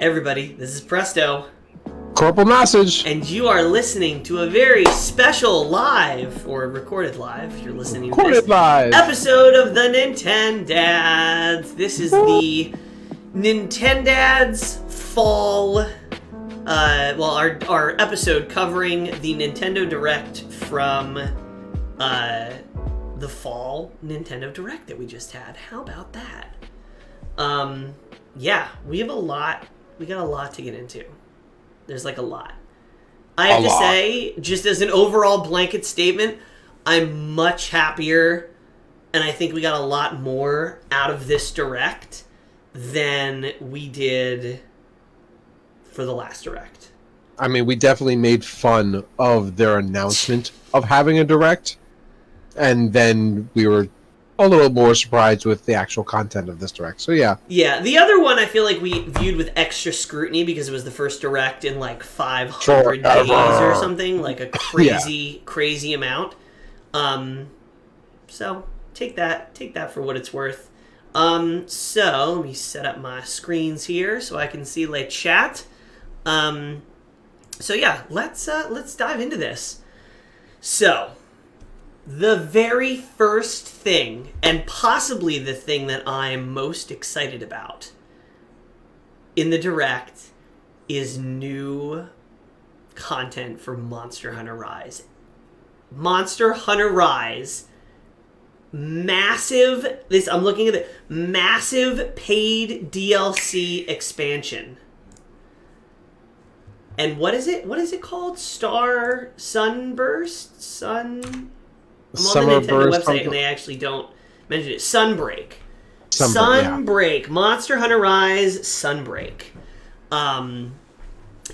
Hey everybody, this is Presto. CorporalNosaj. And you are listening to a very special live, or recorded live, if you're listening to this live episode of the Nintendads. This is the Nintendads fall, our episode covering the Nintendo Direct from the fall Nintendo Direct that we just had. How about that? Yeah, we got a lot to get into. There's like a lot. I have to say, just as an overall blanket statement, I'm much happier, and I think we got a lot more out of this Direct than we did for the last Direct. I mean, we definitely made fun of their announcement of having a Direct, and then we were a little more surprised with the actual content of this Direct. So yeah. Yeah, the other one I feel like we viewed with extra scrutiny because it was the first Direct in like 500 days or something, like a crazy amount. So take that for what it's worth. So let me set up my screens here so I can see the chat. So yeah, let's dive into this. So the very first thing, and possibly the thing that I'm most excited about in the Direct, is new content for Monster Hunter Rise. Monster Hunter Rise, massive paid DLC expansion. And what is it? What is it called? Sunburst? I'm on the Nintendo website and they actually don't mention it. Sunbreak. Sunbreak. Yeah. Monster Hunter Rise Sunbreak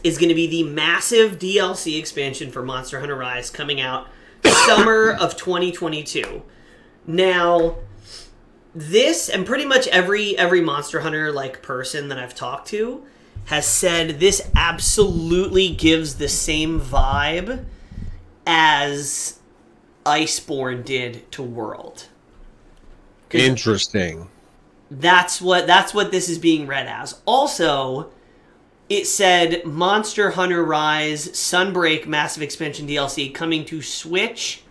is going to be the massive DLC expansion for Monster Hunter Rise coming out summer of 2022. Now, this, and pretty much every Monster Hunter person that I've talked to has said this absolutely gives the same vibe as Iceborne did to World. Interesting. That's what this is being read as. Also, it said Monster Hunter Rise Sunbreak Massive Expansion DLC coming to Switch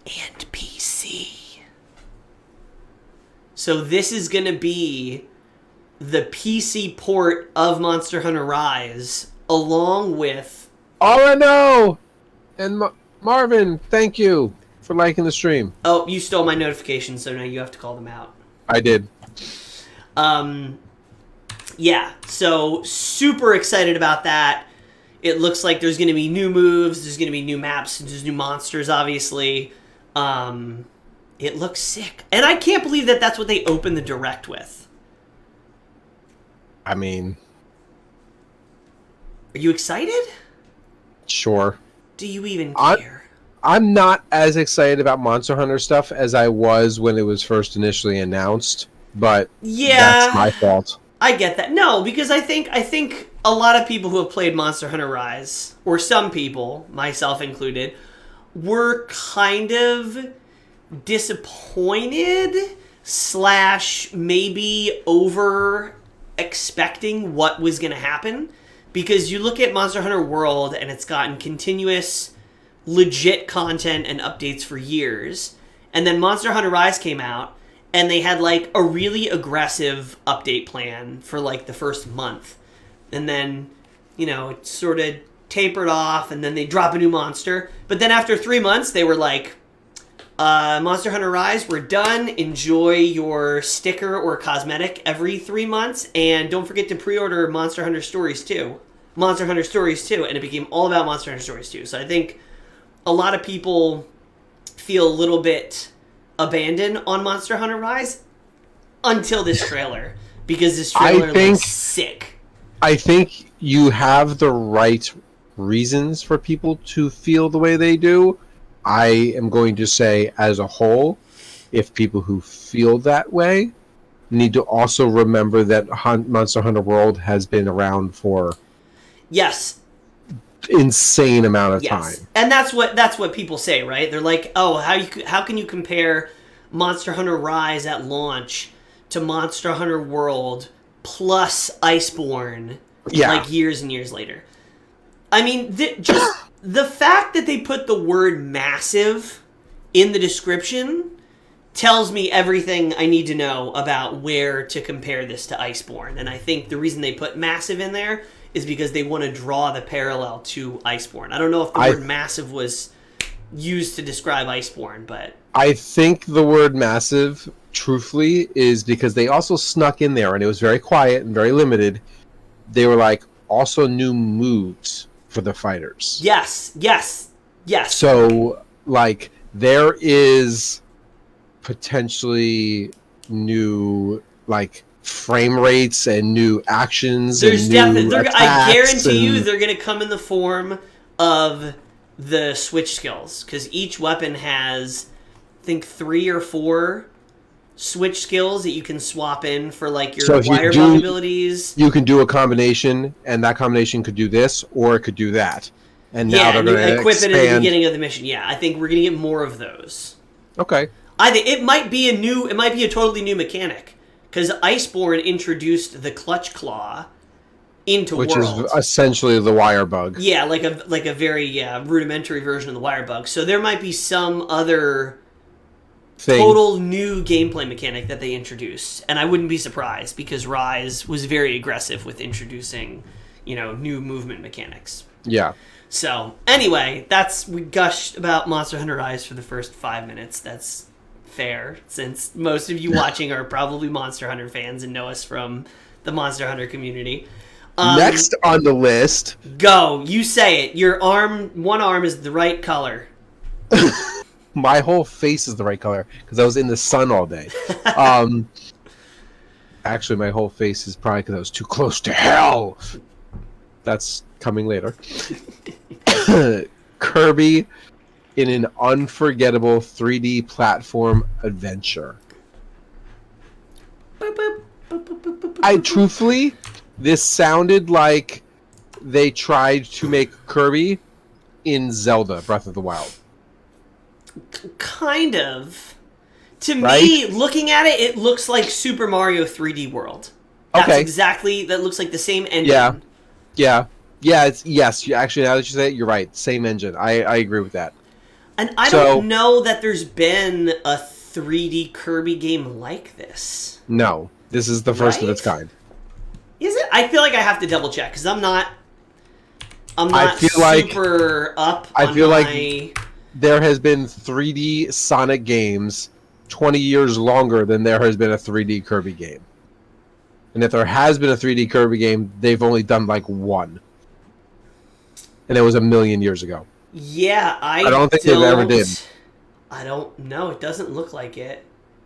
and PC. So this is going to be the PC port of Monster Hunter Rise, along with... All I know! And Marvin, thank you for liking the stream. Oh, you stole my notifications, so now you have to call them out. I did. Yeah, so super excited about that. It looks like there's going to be new moves, there's going to be new maps, there's new monsters, obviously. It looks sick. And I can't believe that that's what they opened the Direct with. I mean... Are you excited? Sure. Do you even care? I'm not as excited about Monster Hunter stuff as I was when it was first initially announced, but that's my fault. I get that. No, because I think a lot of people who have played Monster Hunter Rise, or some people, myself included, were kind of disappointed / maybe over expecting what was going to happen, because you look at Monster Hunter World and it's gotten continuous legit content and updates for years, and then Monster Hunter Rise came out and they had a really aggressive update plan for the first month, and then it sort of tapered off, and then they drop a new monster, but then after 3 months they were Monster Hunter Rise, we're done, enjoy your sticker or cosmetic every 3 months, and don't forget to pre-order Monster Hunter Stories 2, and it became all about Monster Hunter Stories 2. So I think a lot of people feel a little bit abandoned on Monster Hunter Rise until this trailer, because this trailer looks sick. I think you have the right reasons for people to feel the way they do. I am going to say, as a whole, if people who feel that way need to also remember that Monster Hunter World has been around for insane amount of time. And that's what people say, right? They're like, oh, how can you compare Monster Hunter Rise at launch to Monster Hunter World plus Iceborne Yeah. Like years and years later. I mean, just the fact that they put the word massive in the description tells me everything I need to know about where to compare this to Iceborne. And I think the reason they put massive in there is because they want to draw the parallel to Iceborne. I don't know if the word massive was used to describe Iceborne, but... I think the word massive, truthfully, is because they also snuck in there, and it was very quiet and very limited. They were like, also new moves for the fighters. Yes. So, like, there is potentially new, like, frame rates and new actions. There's and definitely... I guarantee you they're going to come in the form of the switch skills, because each weapon has, I think, 3 or 4 switch skills that you can swap in for, like, your wire bomb abilities. You can do a combination, and that combination could do this, or it could do that. And now they're going to equip it at the beginning of the mission. Yeah, I think we're going to get more of those. Okay. I think it might be a totally new mechanic, because Iceborne introduced the Clutch Claw into Which World. is essentially the wire bug. Yeah, like a very rudimentary version of the wire bug. So there might be some other total new gameplay mechanic that they introduced, and I wouldn't be surprised, because Rise was very aggressive with introducing, new movement mechanics. Yeah. So anyway, we gushed about Monster Hunter Rise for the first 5 minutes. That's fair, since most of you watching are probably Monster Hunter fans and know us from the Monster Hunter community. Next on the list. Go. You say it. Your one arm is the right color. My whole face is the right color because I was in the sun all day. Actually, my whole face is probably because I was too close to hell. That's coming later. Kirby in an unforgettable 3D platform adventure. Truthfully, this sounded like they tried to make Kirby in Zelda Breath of the Wild. Kind of. To me, looking at it, it looks like Super Mario 3D World. That looks like the same engine. Yeah. Actually, now that you say it, you're right. Same engine. I agree with that. And I don't know that there's been a 3D Kirby game like this. No. This is the first of its kind. Is it? I feel like I have to double check, because I'm not super up on like there has been 3D Sonic games 20 years longer than there has been a 3D Kirby game. And if there has been a 3D Kirby game, they've only done like one. And it was 1,000,000 years ago. Yeah, I don't think they've ever did. I don't know. It doesn't look like it.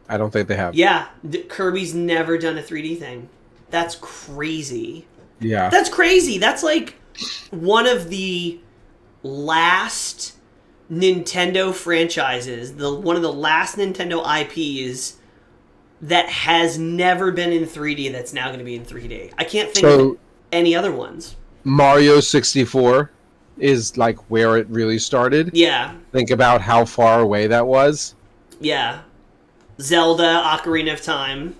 I don't think they have. Yeah, Kirby's never done a 3D thing. That's crazy. Yeah. That's crazy. That's like one of the last Nintendo franchises, one of the last Nintendo IPs that has never been in 3D that's now going to be in 3D. I can't think of any other ones. Mario 64 is like where it really started. Yeah. Think about how far away that was. Yeah. Zelda, Ocarina of Time.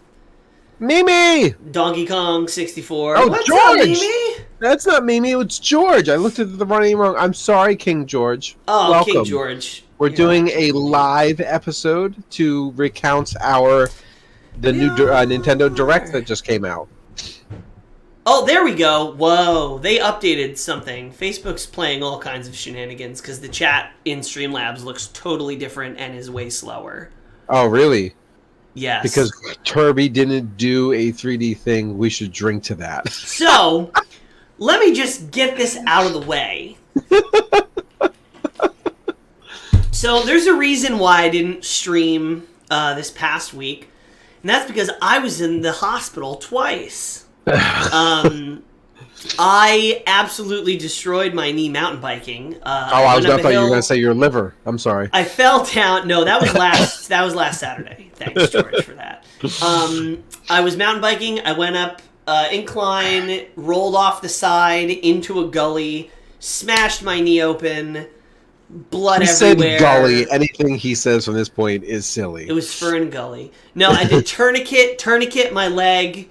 Mimi! Donkey Kong 64. Oh, What's George! up, Mimi? That's not Mimi, it's George. I looked at the running wrong. I'm sorry, King George. Oh, welcome. King George. We're doing a live episode to recount the new Nintendo Direct that just came out. Oh, there we go. Whoa, they updated something. Facebook's playing all kinds of shenanigans because the chat in Streamlabs looks totally different and is way slower. Oh, really? Yes. Because Kirby didn't do a 3D thing, we should drink to that. So, let me just get this out of the way. So, there's a reason why I didn't stream this past week, and that's because I was in the hospital twice. I absolutely destroyed my knee mountain biking. I thought you were going to say your liver. I'm sorry. I fell down. No, that was last Saturday. Thanks, George, for that. I was mountain biking. I went up incline, rolled off the side into a gully, smashed my knee open, blood everywhere. He said gully. Anything he says from this point is silly. It was Fern Gully. No, I did tourniquet my leg.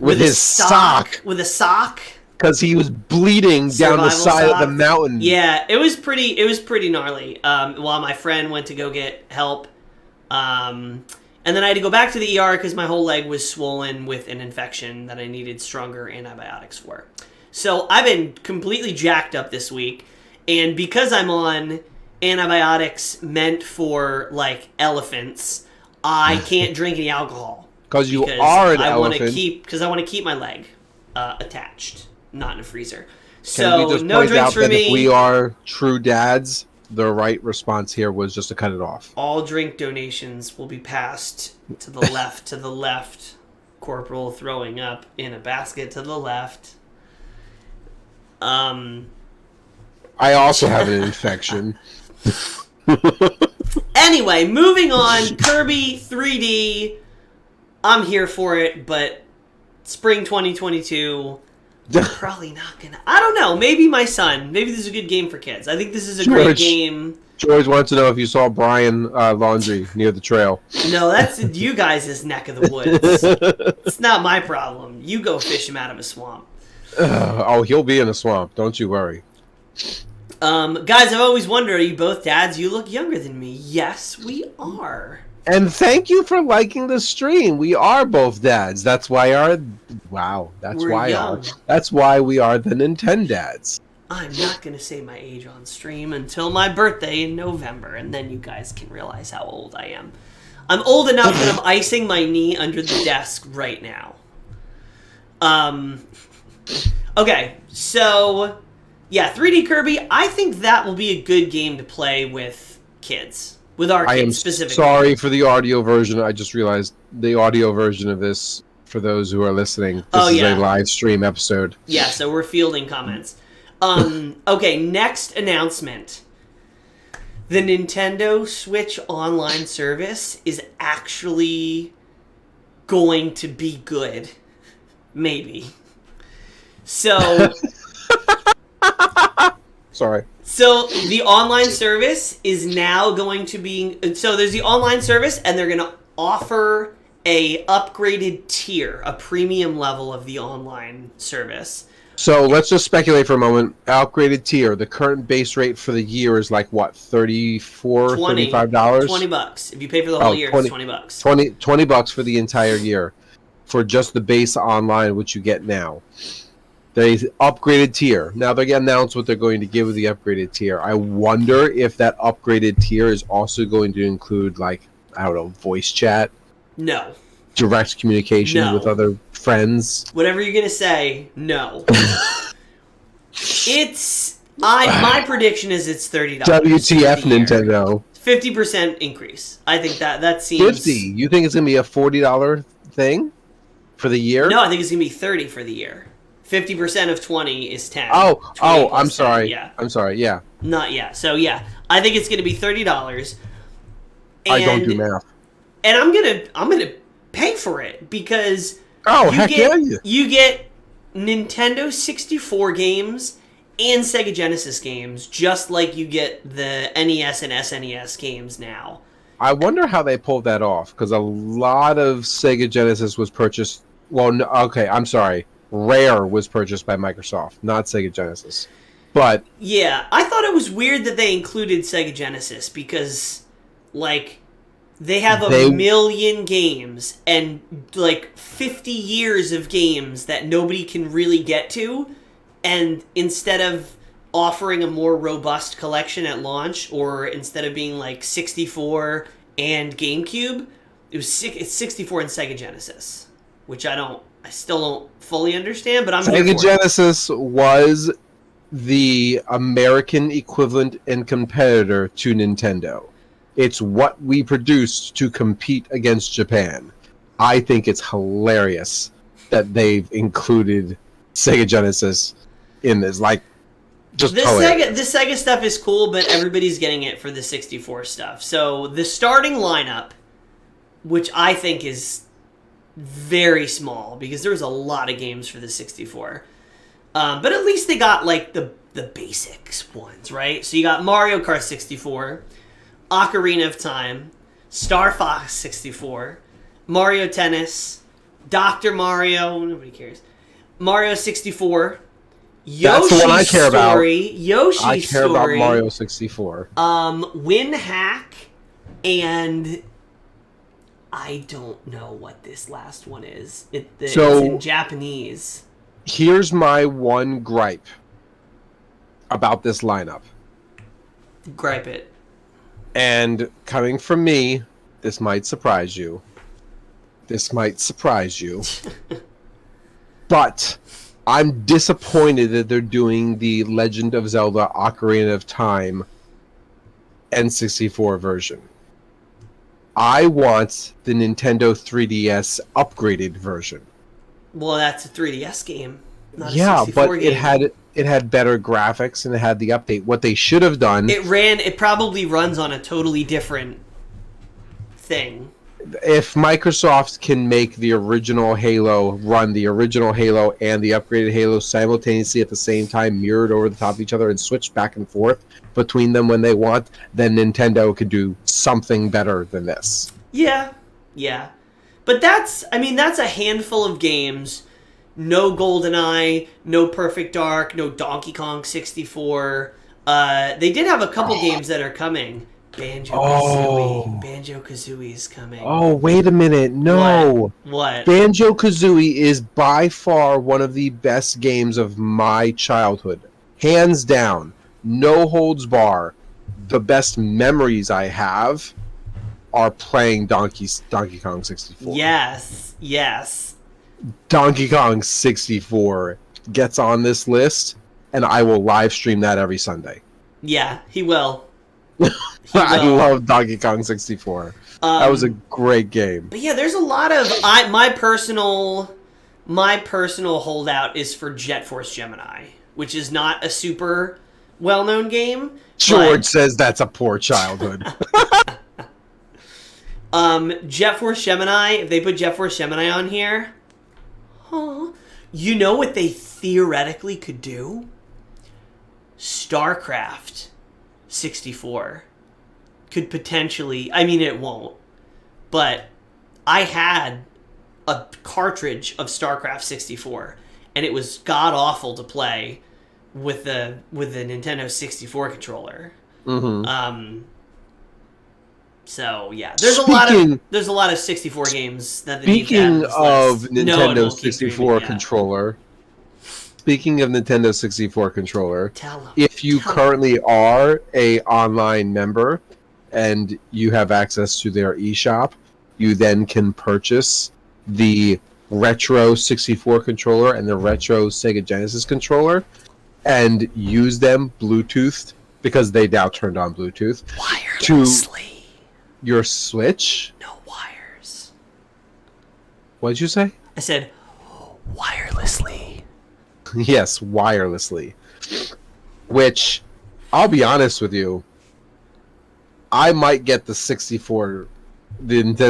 With his sock. With a sock. because he was bleeding down the Survival side of the sock. mountain. Yeah, it was pretty gnarly. While my friend went to go get help, and then I had to go back to the ER because my whole leg was swollen with an infection that I needed stronger antibiotics for. So I've been completely jacked up this week, and because I'm on antibiotics meant for like elephants, I can't drink any alcohol. Because you are an elephant. Because I want to keep my leg attached, not in a freezer. Can So we just no point drinks out for that me. if we are true dads, the right response here was just to cut it off. All drink donations will be passed to the left, to the left. Corporal throwing up in a basket to the left. I also have an infection. Anyway, moving on. Kirby 3D. I'm here for it, but spring 2022, I'm probably not gonna. I don't know. Maybe my son. Maybe this is a good game for kids. I think this is a great game. George wants to know if you saw Brian laundry near the trail. No, that's you guys' neck of the woods. It's not my problem. You go fish him out of a swamp. Oh, he'll be in a swamp. Don't you worry. Guys, I've always wondered, are you both dads? You look younger than me. Yes, we are. And thank you for liking the stream. We are both dads. That's why That's why we are the Nintendads. I'm not going to say my age on stream until my birthday in November, and then you guys can realize how old I am. I'm old enough that I'm icing my knee under the desk right now. Okay, so, yeah, 3D Kirby, I think that will be a good game to play with kids. With our kids specifically. I am sorry for the audio version. I just realized the audio version of this, for those who are listening, this is a live stream episode. Yeah, so we're fielding comments. Okay, next announcement. The Nintendo Switch Online service is actually going to be good. Maybe. So... Sorry. So the online service is now going to be... So there's the online service, and they're going to offer a upgraded tier, a premium level of the online service. So let's just speculate for a moment. Upgraded tier, the current base rate for the year is like what, $34, $35? $20. If you pay for the whole year, it's $20. $20 for the entire year for just the base online, which you get now. The upgraded tier. Now they're going to announce what they're going to give with the upgraded tier. I wonder if that upgraded tier is also going to include, like, I don't know, voice chat? No. Direct communication with other friends? Whatever you're going to say, no. My prediction is it's $30. WTF, Nintendo. 50% increase. I think that seems... 50? You think it's going to be a $40 thing for the year? No, I think it's going to be 30 for the year. 50% of 20 is 10. Oh, I'm sorry. 10, yeah. I'm sorry, yeah. Not yet. So, yeah. I think it's going to be $30. I don't do math. And I'm gonna pay for it because you get Nintendo 64 games and Sega Genesis games, just like you get the NES and SNES games now. I wonder how they pulled that off, because a lot of Sega Genesis was purchased... Well, no, okay, I'm sorry. Rare was purchased by Microsoft, not Sega Genesis. But... Yeah, I thought it was weird that they included Sega Genesis, because, like, they have a million games and, like, 50 years of games that nobody can really get to, and instead of offering a more robust collection at launch, or instead of being, like, 64 and GameCube, it's 64 and Sega Genesis, which I still don't fully understand, but I'm here for it. Sega Genesis was the American equivalent and competitor to Nintendo. It's what we produced to compete against Japan. I think it's hilarious that they've included Sega Genesis in this. Like, just the Sega stuff is cool, but everybody's getting it for the 64 stuff. So the starting lineup, which I think is very small because there was a lot of games for the 64. But at least they got like the basics ones, right? So you got Mario Kart 64, Ocarina of Time, Star Fox 64, Mario Tennis, Dr. Mario, nobody cares, Mario 64, Yoshi's That's the one I care about. Yoshi's I care about Mario 64. Win Hack, and I don't know what this last one is. It's in Japanese. Here's my one gripe about this lineup. Gripe it. And coming from me, this might surprise you. But I'm disappointed that they're doing the Legend of Zelda Ocarina of Time N64 version. I want the Nintendo 3DS upgraded version. Well, that's a 3DS game, not a 64 but game. it had better graphics and it had the update. What they should have done... It probably runs on a totally different thing. If Microsoft can make the original Halo run the original Halo and the upgraded Halo simultaneously at the same time, mirrored over the top of each other, and switch back and forth between them when they want, then Nintendo could do something better than this. Yeah. But that's a handful of games. No GoldenEye, no Perfect Dark, no Donkey Kong 64. They did have a couple games that are coming. Banjo-Kazooie. Banjo-Kazooie is coming. Oh, wait a minute. No. What? Banjo-Kazooie is by far one of the best games of my childhood. Hands down. No holds bar. The best memories I have are playing Donkey Kong 64. Yes. Donkey Kong 64 gets on this list, and I will live stream that every Sunday. Yeah, he will. I love Donkey Kong 64. That was a great game. But yeah, there's a lot of my personal holdout is for Jet Force Gemini, which is not a super well-known game. George says that's a poor childhood. Jet Force Gemini, if they put Jet Force Gemini on here, you know what they theoretically could do? StarCraft 64 could potentially, it won't, but I had a cartridge of StarCraft 64 and it was god awful to play with the Nintendo 64 controller. Mm-hmm. So yeah, there's a lot of 64 games that they need to add to this list. Nintendo 64 controller. Speaking of Nintendo 64 controller, if you currently are a online member and you have access to their eShop, you then can purchase the retro 64 controller and the retro Sega Genesis controller and use them Bluetoothed, because they now turned on Bluetooth, wirelessly. To your Switch. No wires. What did you say? I said wirelessly. Yes, wirelessly. Which, I'll be honest with you, I might get the Nintendo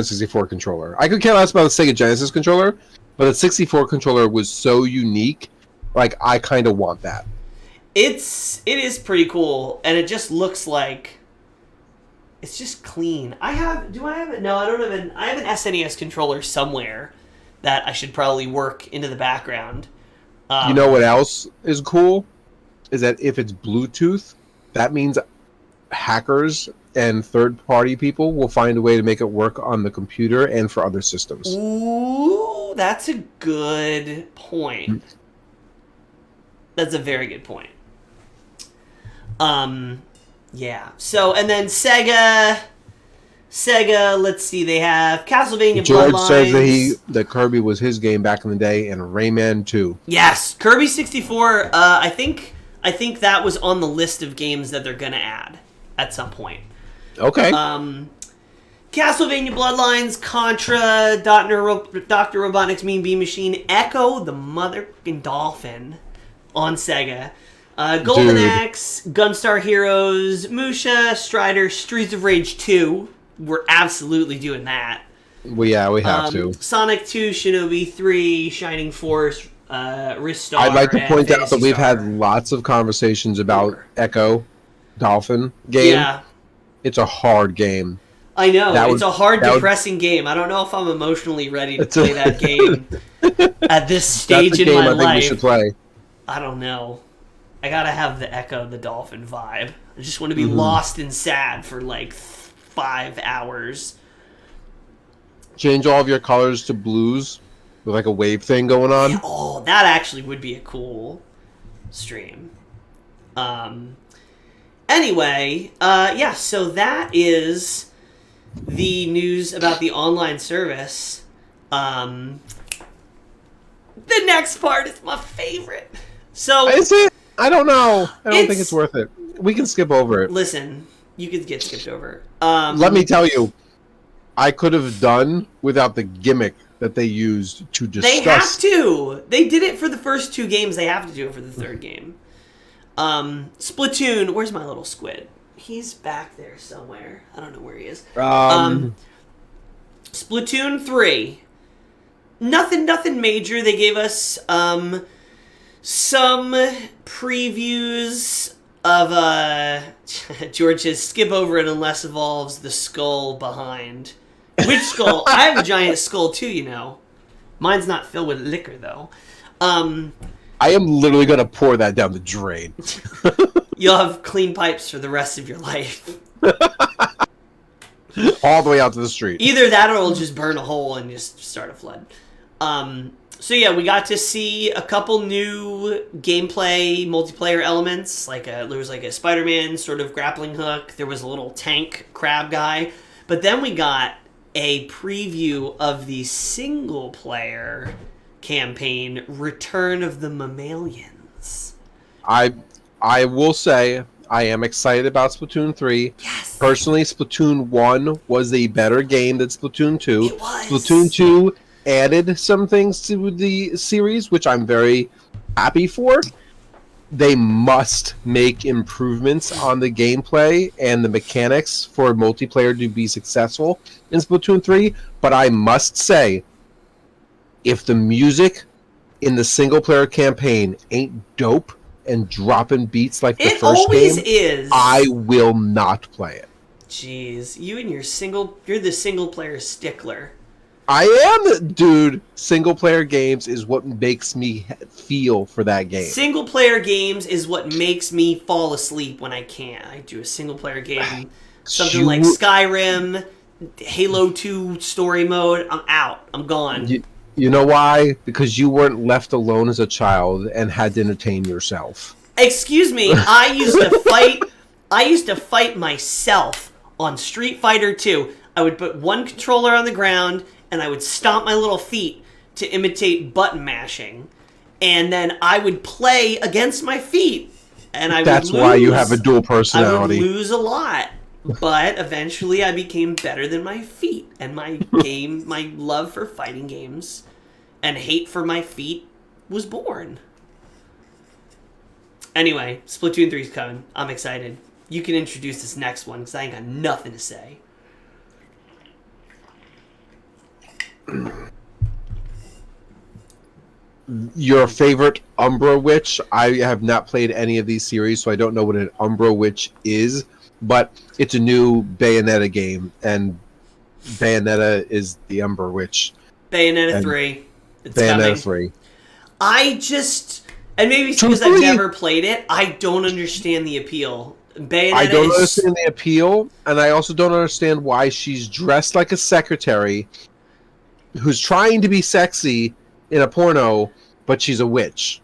64 controller. I could care less about the Sega Genesis controller, but the 64 controller was so unique, I kind of want that. It is pretty cool, and it just looks like it's just clean. Do I have it? No, I don't have I have an SNES controller somewhere that I should probably work into the background. You know what else is cool? Is that if it's Bluetooth, that means hackers and third-party people will find a way to make it work on the computer and for other systems. Ooh, that's a good point. That's a very good point. Yeah. So, and then Sega, let's see, they have Castlevania George Bloodlines. says that Kirby was his game back in the day, and Rayman 2. Yes, Kirby 64, I think that was on the list of games that they're going to add at some point. Okay. Castlevania Bloodlines, Contra, Dr. Robotnik's Mean Bean Machine, Echo the motherfucking Dolphin on Sega, Golden Axe, Gunstar Heroes, Musha, Strider, Streets of Rage 2. We're absolutely doing that. We have to. Sonic 2, Shinobi 3, Shining Force, Ristar. I'd like to point out that we've Star. had lots of conversations about Echo Dolphin game. Yeah. It's a hard game. I know. It's a hard, depressing game. I don't know if I'm emotionally ready to play that game at this stage in my life. I think we should play. I don't know. I gotta have the Echo the Dolphin vibe. I just want to be lost and sad for like 5 hours. Change all of your colors to blues with like a wave thing going on. Yeah, oh, that actually would be a cool stream. Anyway, yeah, so that is the news about the online service. The next part is my favorite. So is it? I don't know. I don't think it's worth it. We can skip over it. Listen, you could get skipped over. Let me tell you, I could have done without the gimmick that they used to discuss. They have to. They did it for the first 2 games. They have to do it for the 3rd game. Splatoon. Where's my little squid? He's back there somewhere. I don't know where he is. Splatoon 3. Nothing major. They gave us some previews of George says skip over it unless involves the skull behind. Which skull? I have a giant skull too, you know. Mine's not filled with liquor though. I am literally gonna pour that down the drain. You'll have clean pipes for the rest of your life. All the way out to the street. Either that or it'll just burn a hole and just start a flood. So yeah, we got to see a couple new gameplay multiplayer elements. There was like a Spider-Man sort of grappling hook. There was a little tank crab guy. But then we got a preview of the single player campaign, Return of the Mammalians. I will say I am excited about Splatoon 3. Yes. Personally, Splatoon 1 was a better game than Splatoon 2. It was. Splatoon 2 added some things to the series, which I'm very happy for. They must make improvements on the gameplay and the mechanics for multiplayer to be successful in Splatoon 3. But I must say, if the music in the single-player campaign ain't dope and dropping beats like the It first always game, is. I will not play it. Jeez, you and you're the single-player stickler. I am, dude. Single-player games is what makes me feel for that game. Single-player games is what makes me fall asleep when I can't. I do a single-player game, something like Skyrim, Halo 2 story mode. I'm out. I'm gone. You know why? Because you weren't left alone as a child and had to entertain yourself. Excuse me. I used to fight myself on Street Fighter 2. I would put one controller on the ground and I would stomp my little feet to imitate button mashing. And then I would play against my feet. And That's why you have a dual personality. I would lose a lot. But eventually I became better than my feet. And my love for fighting games and hate for my feet was born. Anyway, Splatoon 3's coming. I'm excited. You can introduce this next one because I ain't got nothing to say. Your favorite Umbra Witch? I have not played any of these series, so I don't know what an Umbra Witch is, but it's a new Bayonetta game, and Bayonetta is the Umbra Witch. Bayonetta 3. It's Bayonetta coming. 3. And maybe it's because I've never played it, I don't understand the appeal. I don't understand the appeal, and I also don't understand why she's dressed like a secretary who's trying to be sexy in a porno, but she's a witch.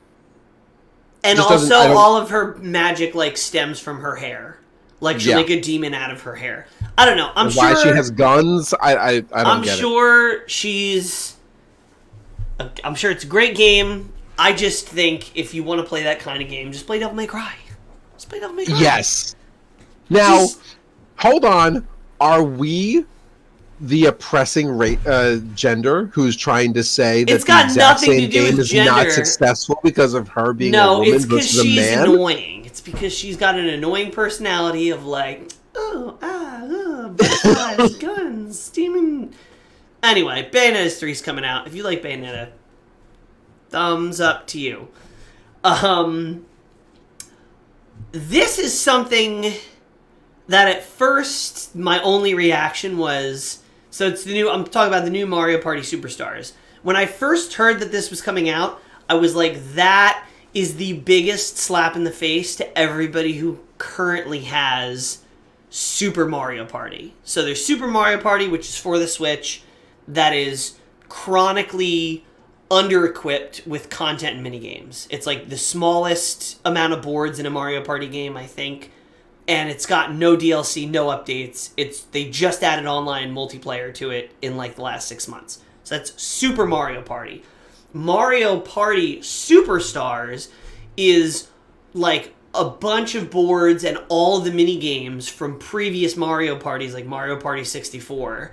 And also, all of her magic stems from her hair. Like she'll make a demon out of her hair. I don't know. I'm sure why she has guns. I don't get it. I'm sure she's. I'm sure it's a great game. I just think if you want to play that kind of game, just play Devil May Cry. Just play Devil May Cry. Yes. Now, hold on. Are we the oppressing gender who's trying to say that it's got the exact nothing same to do game with is gender. not successful because of her being a woman it's because versus a she's man? annoying. It's because she's got an annoying personality of butterflies, guns, steaming. Anyway, Bayonetta 3's coming out. If you like Bayonetta, thumbs up to you. This is something that at first my only reaction was, so it's I'm talking about the new Mario Party Superstars. When I first heard that this was coming out, I was like, that is the biggest slap in the face to everybody who currently has Super Mario Party. So there's Super Mario Party, which is for the Switch, that is chronically under-equipped with content and minigames. It's like the smallest amount of boards in a Mario Party game, I think, and it's got no DLC, no updates. They just added online multiplayer to it in like the last 6 months. So that's Super Mario Party. Mario Party Superstars is like a bunch of boards and all the mini games from previous Mario Parties, like Mario Party 64,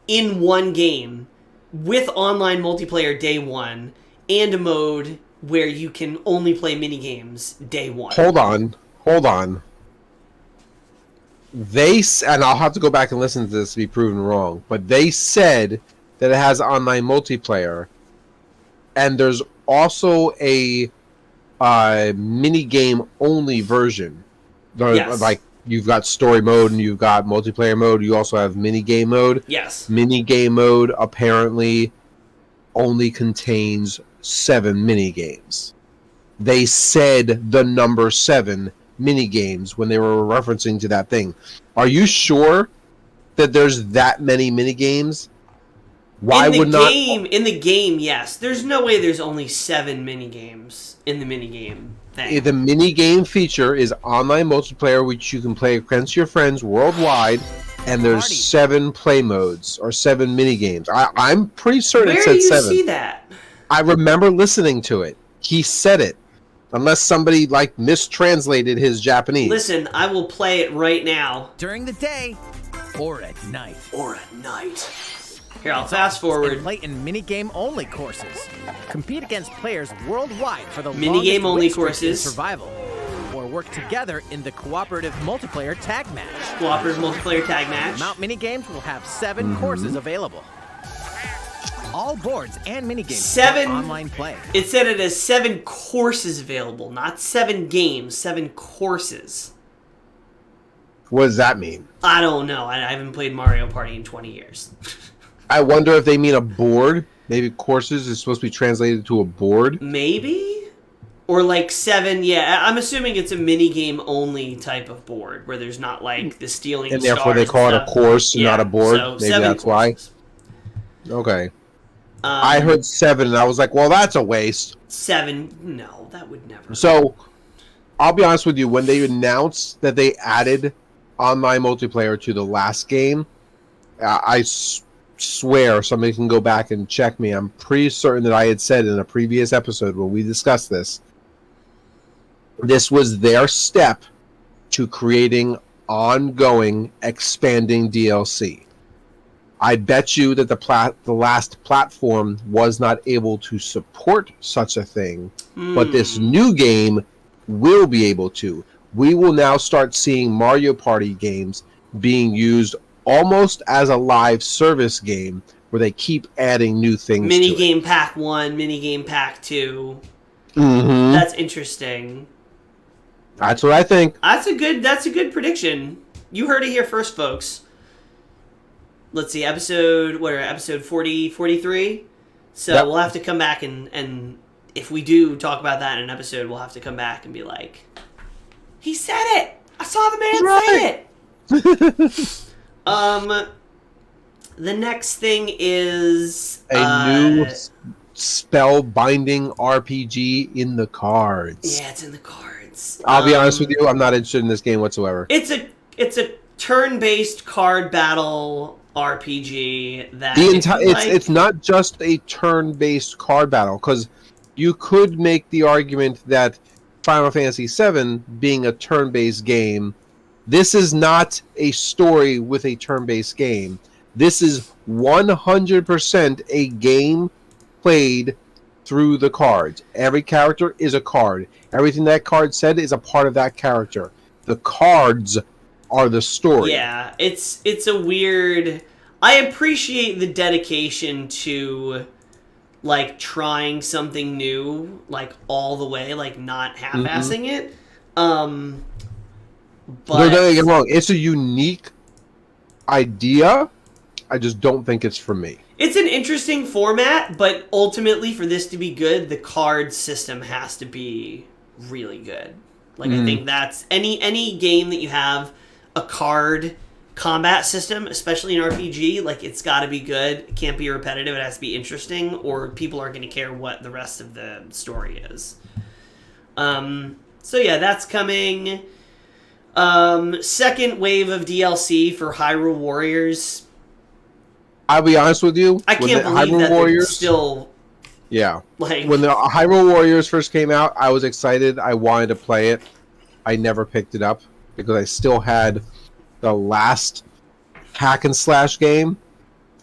in one game with online multiplayer day one and a mode where you can only play mini games day one. Hold on. And I'll have to go back and listen to this to be proven wrong, but they said that it has online multiplayer, and there's also a mini game only version. Yes. Like you've got story mode and you've got multiplayer mode. You also have mini game mode. Yes. Mini game mode apparently only contains 7 mini games. They said the number 7 mini games when they were referencing to that thing. Are you sure that there's that many mini games? Why would not? In the game, yes. There's no way there's only 7 mini games in the mini game thing. The mini game feature is online multiplayer, which you can play against your friends worldwide, and there's 7 play modes or 7 mini games. I'm pretty certain it said 7. Where do you see that? I remember listening to it. He said it, unless somebody like mistranslated his Japanese. Listen, I will play it right now. During the day or at night. Here, I'll fast forward. And play in minigame only courses. Compete against players worldwide for the minigame only longest win streak in courses. survival. Or work together in the cooperative multiplayer tag match. Cooperative multiplayer tag match. Mount minigames will have 7 courses available. All boards and minigames 7 online play. It said it has 7 courses available, not 7 games, 7 courses. What does that mean? I don't know. I haven't played Mario Party in 20 years. I wonder if they mean a board. Maybe courses is supposed to be translated to a board. Maybe? Or like 7, yeah. I'm assuming it's a minigame only type of board where there's not like the stealing and stars. therefore they call it a course and not a board. So Maybe 7 that's courses. why. Okay. I heard 7 and I was like, well, that's a waste. 7? No, that would never. So, I'll be honest with you. When they announced that they added online multiplayer to the last game, I swear somebody can go back and check me. I'm pretty certain that I had said in a previous episode when we discussed this was their step to creating ongoing, expanding DLC. I bet you that the last platform was not able to support such a thing, but this new game will be able to. We will now start seeing Mario Party games being used almost as a live service game where they keep adding new things to it. Minigame Pack 1, Minigame Pack 2. Mm-hmm. That's interesting. That's what I think. That's a good prediction. You heard it here first, folks. Let's see, episode 40, 43? So Yep. we'll have to come back and if we do talk about that in an episode, we'll have to come back and be like, he said it! I saw the man say it! The next thing is A new spell-binding RPG in the cards. Yeah, it's in the cards. I'll be honest with you, I'm not interested in this game whatsoever. It's a turn-based card battle RPG that it's not just a turn-based card battle, because you could make the argument that Final Fantasy VII being a turn-based game, this is not a story with a turn-based game. This is 100% a game played through the cards. Every character is a card. Everything that card said is a part of that character. The cards are the story. Yeah, it's a weird... I appreciate the dedication to, like, trying something new, like, all the way, like, not half-assing it. But... Don't get me wrong. It's a unique idea. I just don't think it's for me. It's an interesting format, but ultimately for this to be good, the card system has to be really good. Like, I think that's any game that you have a card combat system, especially an RPG, like, it's got to be good. It can't be repetitive. It has to be interesting, or people aren't going to care what the rest of the story is. So yeah, that's coming. Second wave of DLC for Hyrule Warriors. I'll be honest with you. I can't believe that they're still... Yeah. Like, when the Hyrule Warriors first came out, I was excited. I wanted to play it. I never picked it up because I still had the last hack and slash game,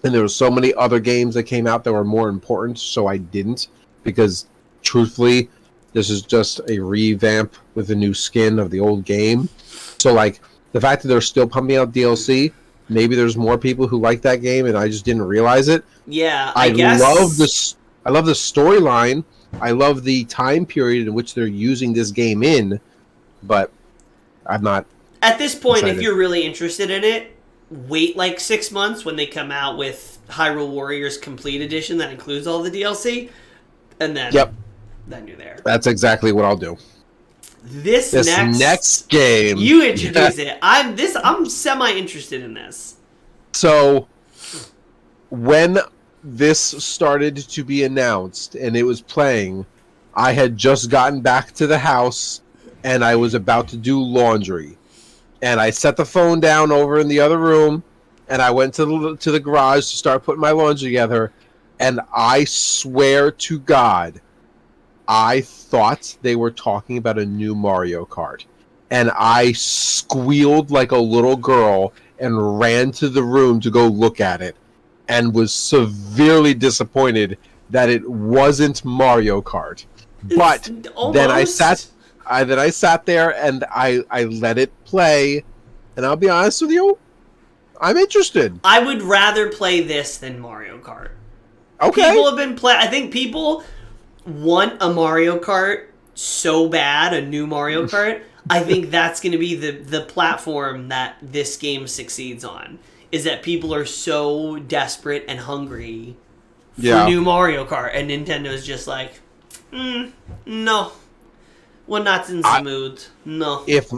and there were so many other games that came out that were more important, so I didn't. Because, truthfully, this is just a revamp with a new skin of the old game. So, like, the fact that they're still pumping out DLC, maybe there's more people who like that game, and I just didn't realize it. Yeah, I guess... I love the storyline. I love the time period in which they're using this game in, but I'm not... At this point, excited. If you're really interested in it, wait like 6 months when they come out with Hyrule Warriors Complete Edition that includes all the DLC, and then you're there. That's exactly what I'll do. This next game, you introduce it. I'm semi-interested in this. So, when this started to be announced and it was playing, I had just gotten back to the house and I was about to do laundry. And I set the phone down over in the other room, and I went to the garage to start putting my laundry together, and I swear to God, I thought they were talking about a new Mario Kart. And I squealed like a little girl and ran to the room to go look at it, and was severely disappointed that it wasn't Mario Kart. But then I sat there and I let it play, and I'll be honest with you, I'm interested. I would rather play this than Mario Kart. Okay. People have been I think people want a Mario Kart so bad, a new Mario Kart. I think that's going to be the platform that this game succeeds on. Is that people are so desperate and hungry for new Mario Kart, and Nintendo's just like, no. We're not in the mood. No. If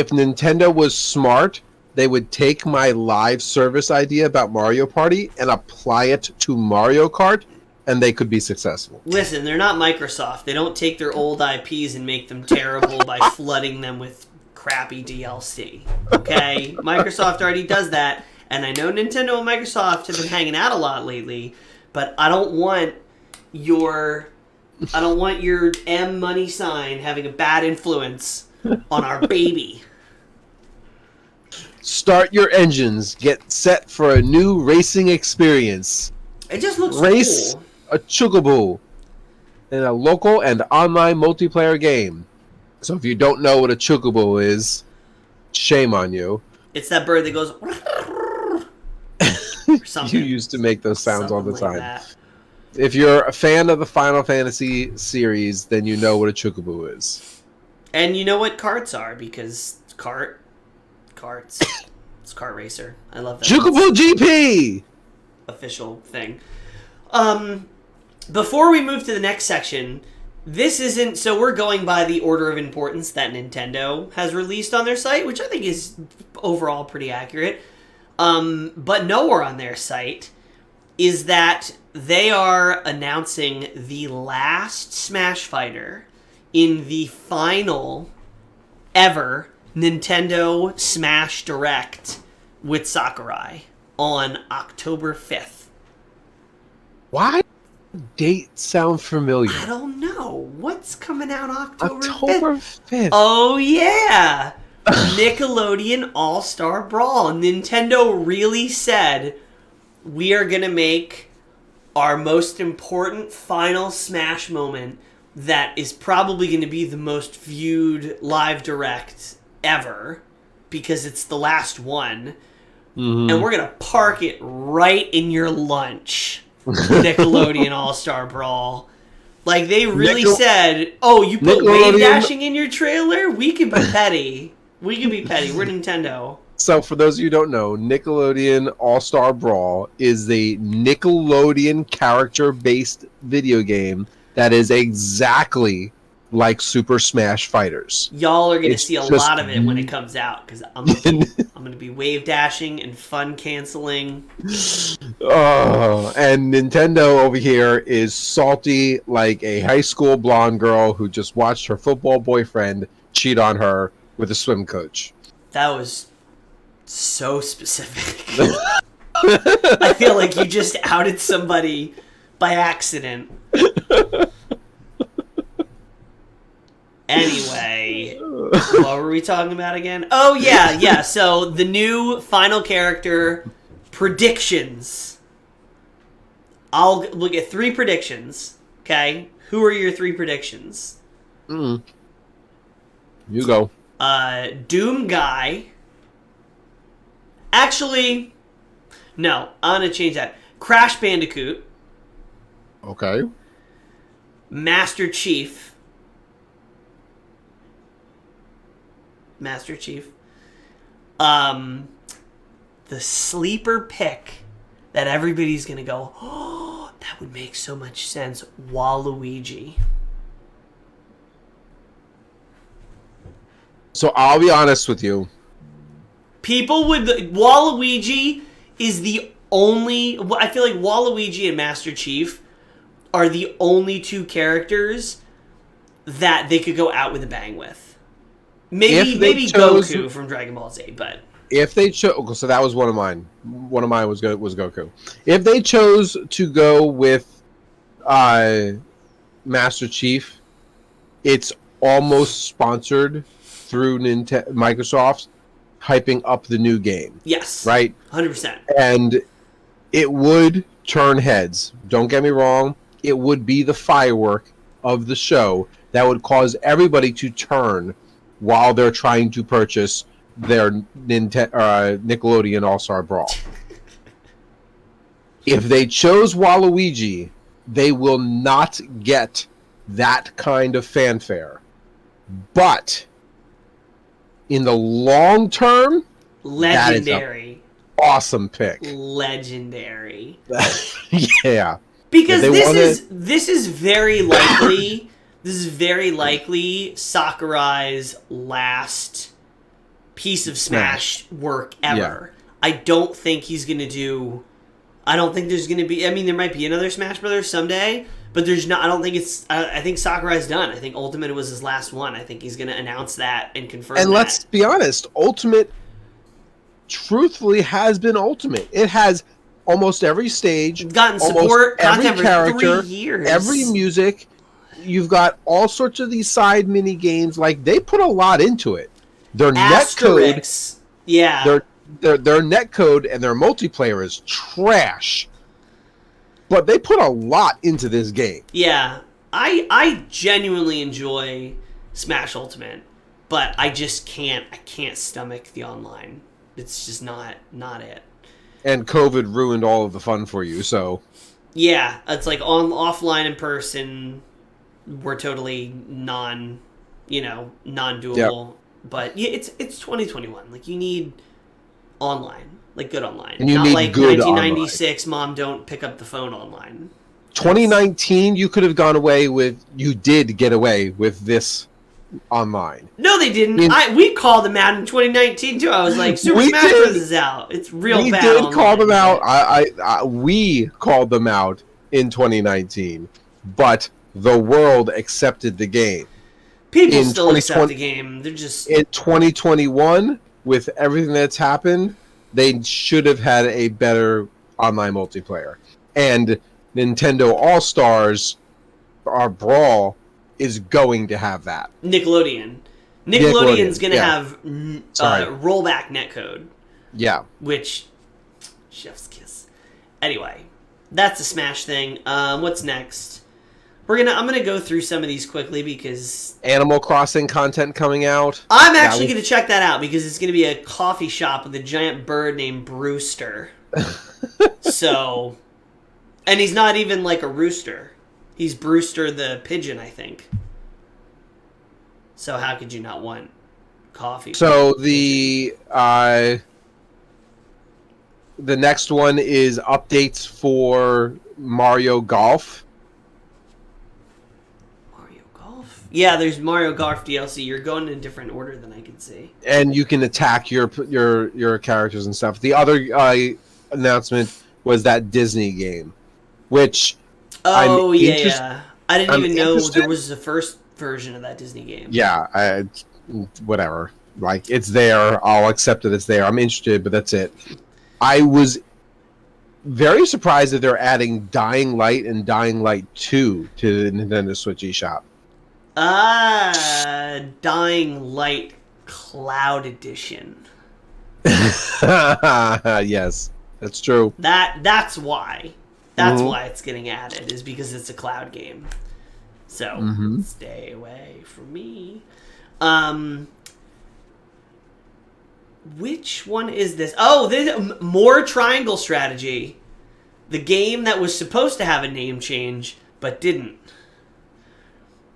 Nintendo was smart, they would take my live service idea about Mario Party and apply it to Mario Kart, and they could be successful. Listen, they're not Microsoft. They don't take their old IPs and make them terrible by flooding them with crappy DLC. Okay? Microsoft already does that, and I know Nintendo and Microsoft have been hanging out a lot lately, but I don't want your M money sign having a bad influence on our baby. Start your engines. Get set for a new racing experience. It just looks Race cool. A Chocobo in a local and online multiplayer game. So if you don't know what a Chocobo is, shame on you. It's that bird that goes... or something. You used to make those sounds all the time. That. If you're a fan of the Final Fantasy series, then you know what a Chocobo is. And you know what karts are, because karts. It's Kart Racer. I love that. Chocobo GP! Official thing. Before we move to the next section, this isn't... So we're going by the order of importance that Nintendo has released on their site, which I think is overall pretty accurate. But nowhere on their site is that they are announcing the last Smash Fighter in the final ever Nintendo Smash Direct with Sakurai on October 5th. Why does the date sound familiar? I don't know. What's coming out October 5th? Oh, yeah! Nickelodeon All-Star Brawl. Nintendo really said, we are going to make our most important final Smash moment that is probably going to be the most viewed live direct ever, because it's the last one. Mm-hmm. And we're going to park it right in your lunch. Nickelodeon All-Star Brawl. Like, they really said, oh, you put wave dashing in your trailer? We can be petty. We can be petty. We're Nintendo. So for those of you who don't know, Nickelodeon All-Star Brawl is the Nickelodeon character-based video game that is exactly like Super Smash Fighters. Y'all are gonna It's see a just- lot of it when it comes out because I'm gonna be wave dashing and fun canceling. Oh, and Nintendo over here is salty like a high school blonde girl who just watched her football boyfriend cheat on her with a swim coach. That was so specific. I feel like you just outed somebody by accident. Anyway, what were we talking about again? Oh, yeah. So, the new final character predictions. I'll look at 3 predictions, okay? Who are your 3 predictions? You go. Doom Guy. Actually, no, I'm going to change that. Crash Bandicoot. Okay. Master Chief. The sleeper pick that everybody's gonna go, oh, that would make so much sense. Waluigi. So I'll be honest with you. Waluigi is the only. I feel like Waluigi and Master Chief are the only 2 characters that they could go out with a bang with. Maybe Goku from Dragon Ball Z, but if they chose, so that was one of mine. One of mine was Goku. If they chose to go with Master Chief, it's almost sponsored through Microsoft, hyping up the new game. yes, Right, 100%. and it would turn heads. Don't get me wrong; it would be the firework of the show that would cause everybody to turn while they're trying to purchase their Nickelodeon All-Star Brawl. If they chose Waluigi, they will not get that kind of fanfare. But in the long term, Legendary. awesome pick. Legendary. Yeah. Because If they this is very likely Sakurai's last piece of Smash work ever. Yeah. I don't think he's going to do... I don't think there's going to be... I mean, there might be another Smash Brothers someday, but there's not... I don't think it's... I think Sakurai's done. I think Ultimate was his last one. I think he's going to announce that and confirm And that. let's be honest, Ultimate truthfully has been Ultimate. It has almost every stage, It's gotten almost support every content character, for 3 years. every music. You've got all sorts of these side mini games. Like, they put a lot into it. Their netcode, Asterix. Yeah. their netcode and their multiplayer is trash. But they put a lot into this game. Yeah, I genuinely enjoy Smash Ultimate, but I just can't stomach the online. It's just not it. And COVID ruined all of the fun for you, so... Yeah, it's like offline in person, we're totally non-doable. Yep. But yeah, it's 2021. Like, you need online, like good online. And you not need like good 1996 mom don't pick up the phone online. 2019, you could have gone away with... You did get away with this online. No, they didn't. We called them out in 2019 too. I was like, Super We Smash did. Bros. Is out. It's real We bad. did online. call them out. We called them out in 2019, but the world accepted the game. People in still accept 2020 the game. They're just In 2021, with everything that's happened, they should have had a better online multiplayer. And Nintendo All-Stars, our Brawl, is going to have that. Nickelodeon. Nickelodeon's going to yeah. have Sorry. rollback netcode, Yeah. which chef's kiss. Anyway, that's the Smash thing. What's next? I'm gonna go through some of these quickly because Animal Crossing content coming out. I'm actually gonna check that out because it's gonna be a coffee shop with a giant bird named Brewster. So, and he's not even like a rooster. He's Brewster the pigeon, I think. So how could you not want coffee? So the the next one is updates for Mario Golf. Mario Golf? Yeah, there's Mario Golf DLC. You're going in a different order than I can see. And you can attack your characters and stuff. The other announcement was that Disney game, which Oh, yeah. I didn't even know interested. there was a first version of that Disney game. Yeah, whatever. Like, it's there. I'll accept that it's there. I'm interested, but that's it. I was very surprised that they're adding Dying Light and Dying Light 2 to the Nintendo Switch eShop. Dying Light Cloud Edition. Yes, that's true. That's why. That's why it's getting added, is because it's a cloud game. So, stay away from me. Which one is this? Oh, more Triangle Strategy. The game that was supposed to have a name change, but didn't.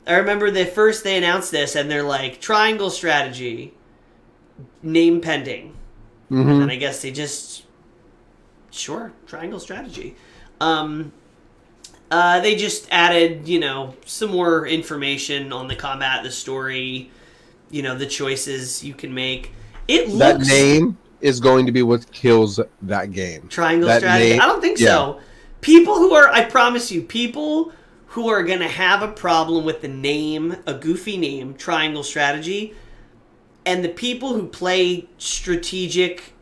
I remember they announced this, and they're like, Triangle Strategy, name pending. And I guess they just... Sure, Triangle Strategy. They just added, some more information on the combat, the story, the choices you can make. That name is going to be what kills that game. Triangle Strategy? I don't think so. I promise you, people who are going to have a problem with the name, a goofy name, Triangle Strategy, and the people who play strategic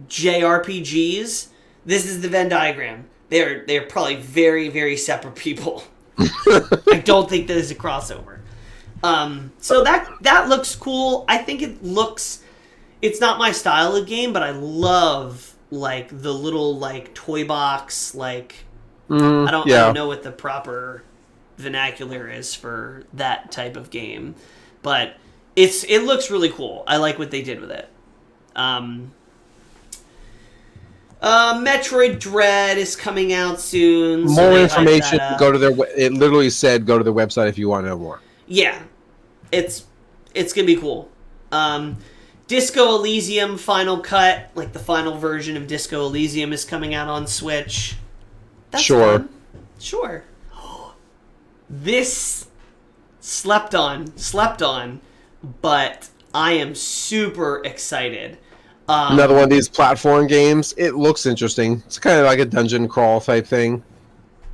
JRPGs, this is the Venn diagram. They're probably very, very separate people. I don't think there's a crossover. So that looks cool. I think it's not my style of game, but I love the little toy box. I don't know what the proper vernacular is for that type of game, but it looks really cool. I like what they did with it. Metroid Dread is coming out soon. More information. Go to it literally said go to their website if you want to know more. Yeah, it's gonna be cool. Disco Elysium Final Cut, the final version of Disco Elysium, is coming out on Switch. That's fun. Sure. This slept on, but I am super excited. Another one of these platform games. It looks interesting. It's kind of like a dungeon crawl type thing.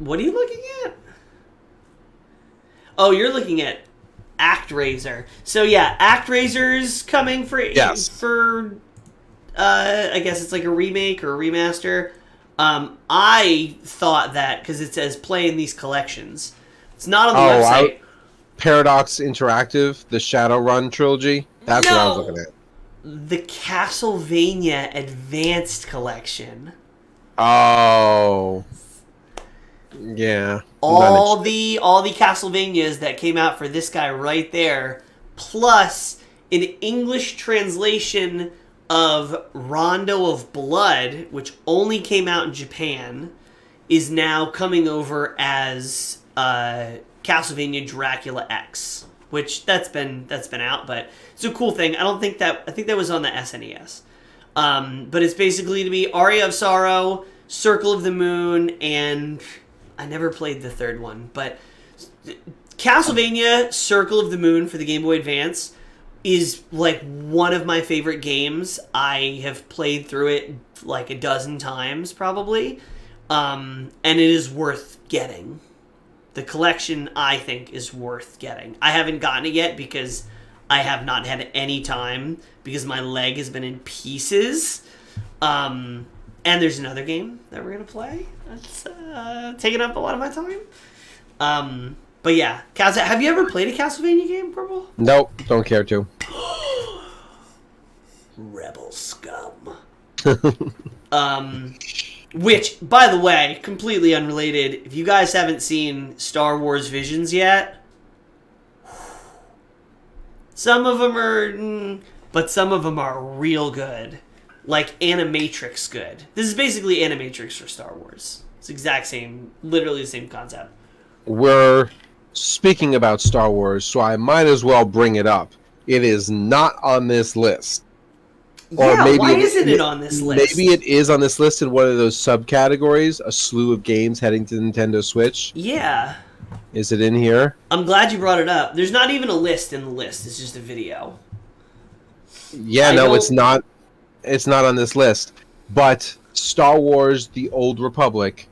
What are you looking at? Oh, you're looking at ActRaiser. So yeah, ActRaiser's coming for I guess it's like a remake or a remaster. I thought that because it says play in these collections. It's not on the website. Paradox Interactive, the Shadowrun trilogy. That's what I was looking at. The Castlevania Advanced Collection. Oh. Yeah. All the Castlevanias that came out for this guy right there, plus an English translation of Rondo of Blood, which only came out in Japan, is now coming over as Castlevania Dracula X, which that's been out, but it's a cool thing. I think that was on the SNES. But it's basically to be Aria of Sorrow, Circle of the Moon, and I never played the third one, but Castlevania Circle of the Moon for the Game Boy Advance is one of my favorite games. I have played through it a dozen times probably, and it is worth getting. The collection, I think, is worth getting. I haven't gotten it yet because I have not had any time because my leg has been in pieces. And there's another game that we're going to play that's taking up a lot of my time. But yeah, have you ever played a Castlevania game, Purple? Nope, don't care to. Rebel scum. Which, by the way, completely unrelated, if you guys haven't seen Star Wars Visions yet, some of them are, but some of them are real good. Like Animatrix good. This is basically Animatrix for Star Wars. It's literally the same concept. We're speaking about Star Wars, so I might as well bring it up. It is not on this list. Or Yeah, maybe why isn't it on this list? Maybe it is on this list in one of those subcategories, a slew of games heading to Nintendo Switch. Yeah. Is it in here? I'm glad you brought it up. There's not even a list in the list. It's just a video. Yeah, no, it's not. It's not on this list. But Star Wars: The Old Republic,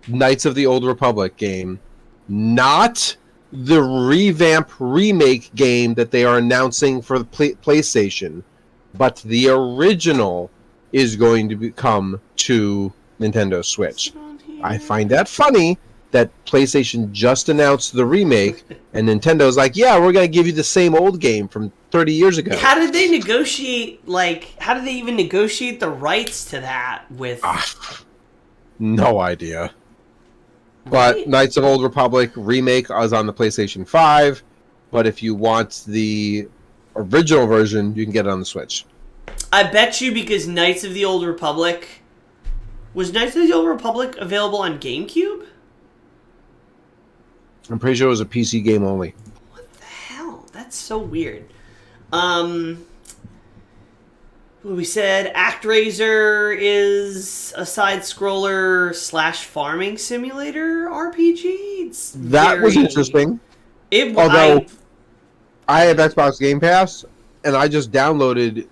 Knights of the Old Republic game, not the revamp remake game that they are announcing for the PlayStation, but the original is going to come to Nintendo Switch. I find that funny that PlayStation just announced the remake, and Nintendo's like, yeah, we're going to give you the same old game from 30 years ago. How did they negotiate, how did they even negotiate the rights to that with... No idea. Right? But Knights of Old Republic remake is on the PlayStation 5, but if you want the original version, you can get it on the Switch. I bet you because Knights of the Old Republic... Was Knights of the Old Republic available on GameCube? I'm pretty sure it was a PC game only. What the hell? That's so weird. We said ActRaiser is a side-scroller / farming simulator RPG. That was interesting. Although I have Xbox Game Pass, and I just downloaded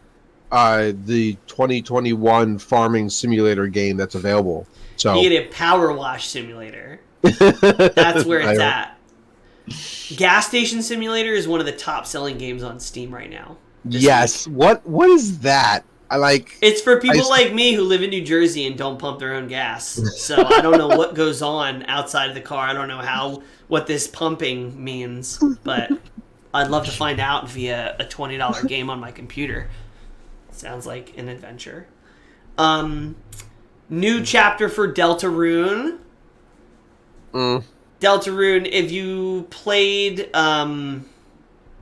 the 2021 farming simulator game that's available. So you get a Power Wash simulator. That's where it's at. Gas Station Simulator is one of the top-selling games on Steam right now. Yes. What is that? It's for people like me who live in New Jersey and don't pump their own gas. So I don't know what goes on outside of the car. I don't know what this pumping means, but I'd love to find out via a $20 game on my computer. Sounds like an adventure. New chapter for Deltarune. Deltarune, if you played...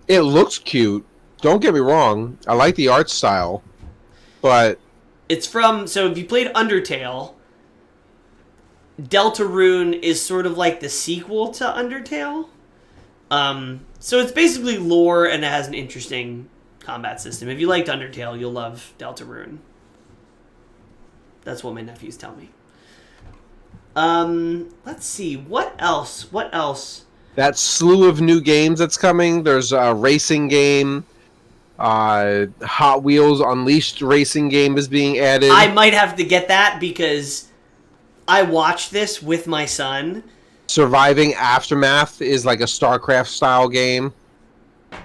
It looks cute. Don't get me wrong. I like the art style. But... It's from... So if you played Undertale, Deltarune is sort of like the sequel to Undertale. So it's basically lore and it has an interesting combat system. If you liked Undertale, you'll love Deltarune. That's what my nephews tell me. Let's see. What else? That slew of new games that's coming. There's a racing game. Hot Wheels Unleashed racing game is being added. I might have to get that because I watched this with my son. Surviving Aftermath is like a StarCraft style game.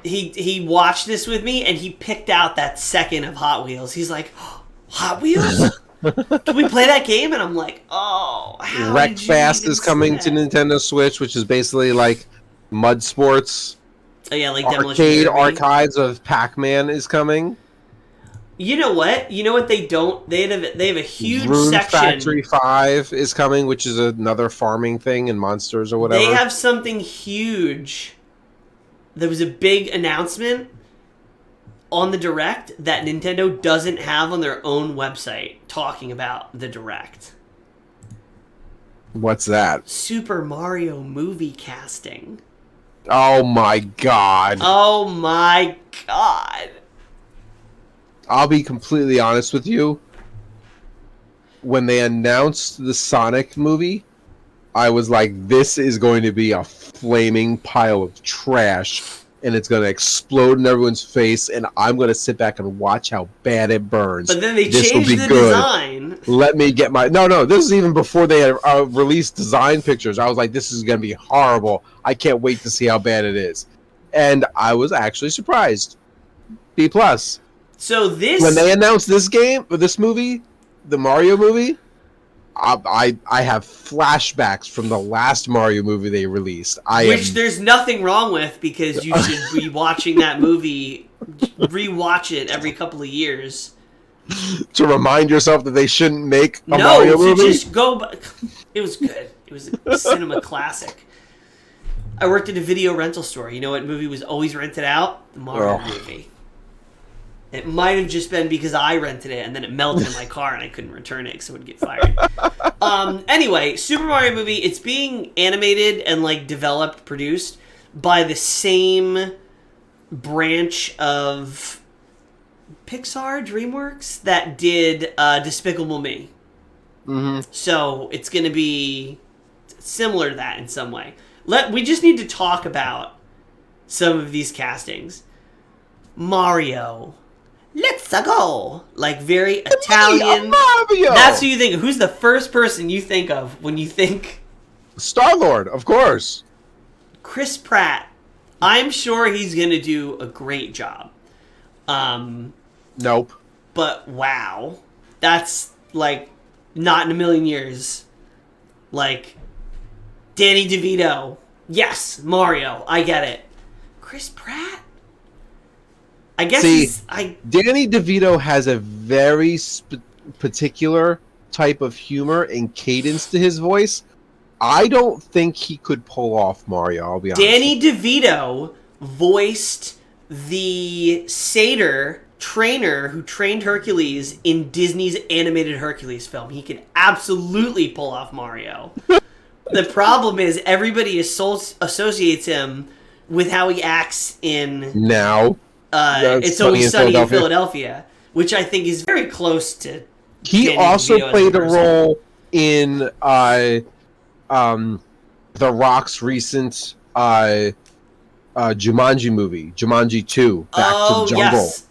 He watched this with me and he picked out that second of Hot Wheels. He's like, oh, Hot Wheels? Can we play that game? And I'm like, oh, how Wreckfast is coming to Nintendo Switch, which is basically like mud sports. Oh yeah, like Arcade Archives of Pac-Man is coming. You know what? They don't. They have a huge Rune section. Factory 5 is coming, which is another farming thing and monsters or whatever. They have something huge. There was a big announcement on the Direct that Nintendo doesn't have on their own website talking about the Direct. What's that? Super Mario movie casting. Oh my god. Oh my god. I'll be completely honest with you. When they announced the Sonic movie, I was like, this is going to be a flaming pile of trash, and it's going to explode in everyone's face, and I'm going to sit back and watch how bad it burns. But then they this changed the design. Let me get my... No, this is even before they had released design pictures. I was like, this is going to be horrible. I can't wait to see how bad it is. And I was actually surprised. B+. So this... When they announced this game, or this movie, the Mario movie, I have flashbacks from the last Mario movie they released. There's nothing wrong with, because you should be watching that movie, rewatch it every couple of years. To remind yourself that they shouldn't make a Mario movie? Just go... It was good. It was a cinema classic. I worked at a video rental store. You know what movie was always rented out? The Mario movie. It might have just been because I rented it and then it melted in my car and I couldn't return it because I would get fired. Anyway, Super Mario movie, it's being animated and developed, produced by the same branch of Pixar, DreamWorks, that did Despicable Me. Mm-hmm. So it's going to be similar to that in some way. We just need to talk about some of these castings. Mario. Let's go. Like very Italian. Mario. That's who you think of. Who's the first person you think of when you think Star-Lord, of course. Chris Pratt? I'm sure he's going to do a great job. Nope. But wow. That's like not in a million years. Like Danny DeVito. Yes, Mario. I get it. Chris Pratt? I guess Danny DeVito has a very particular type of humor and cadence to his voice. I don't think he could pull off Mario, I'll be honest. Danny DeVito voiced the satyr trainer who trained Hercules in Disney's animated Hercules film. He could absolutely pull off Mario. The problem is everybody associates him with how he acts in now. It's Always Sunny in Philadelphia, which I think is very close to. He Danny also DeVito played a role in The Rock's recent Jumanji movie, Jumanji 2, Back to the Jungle. Yes.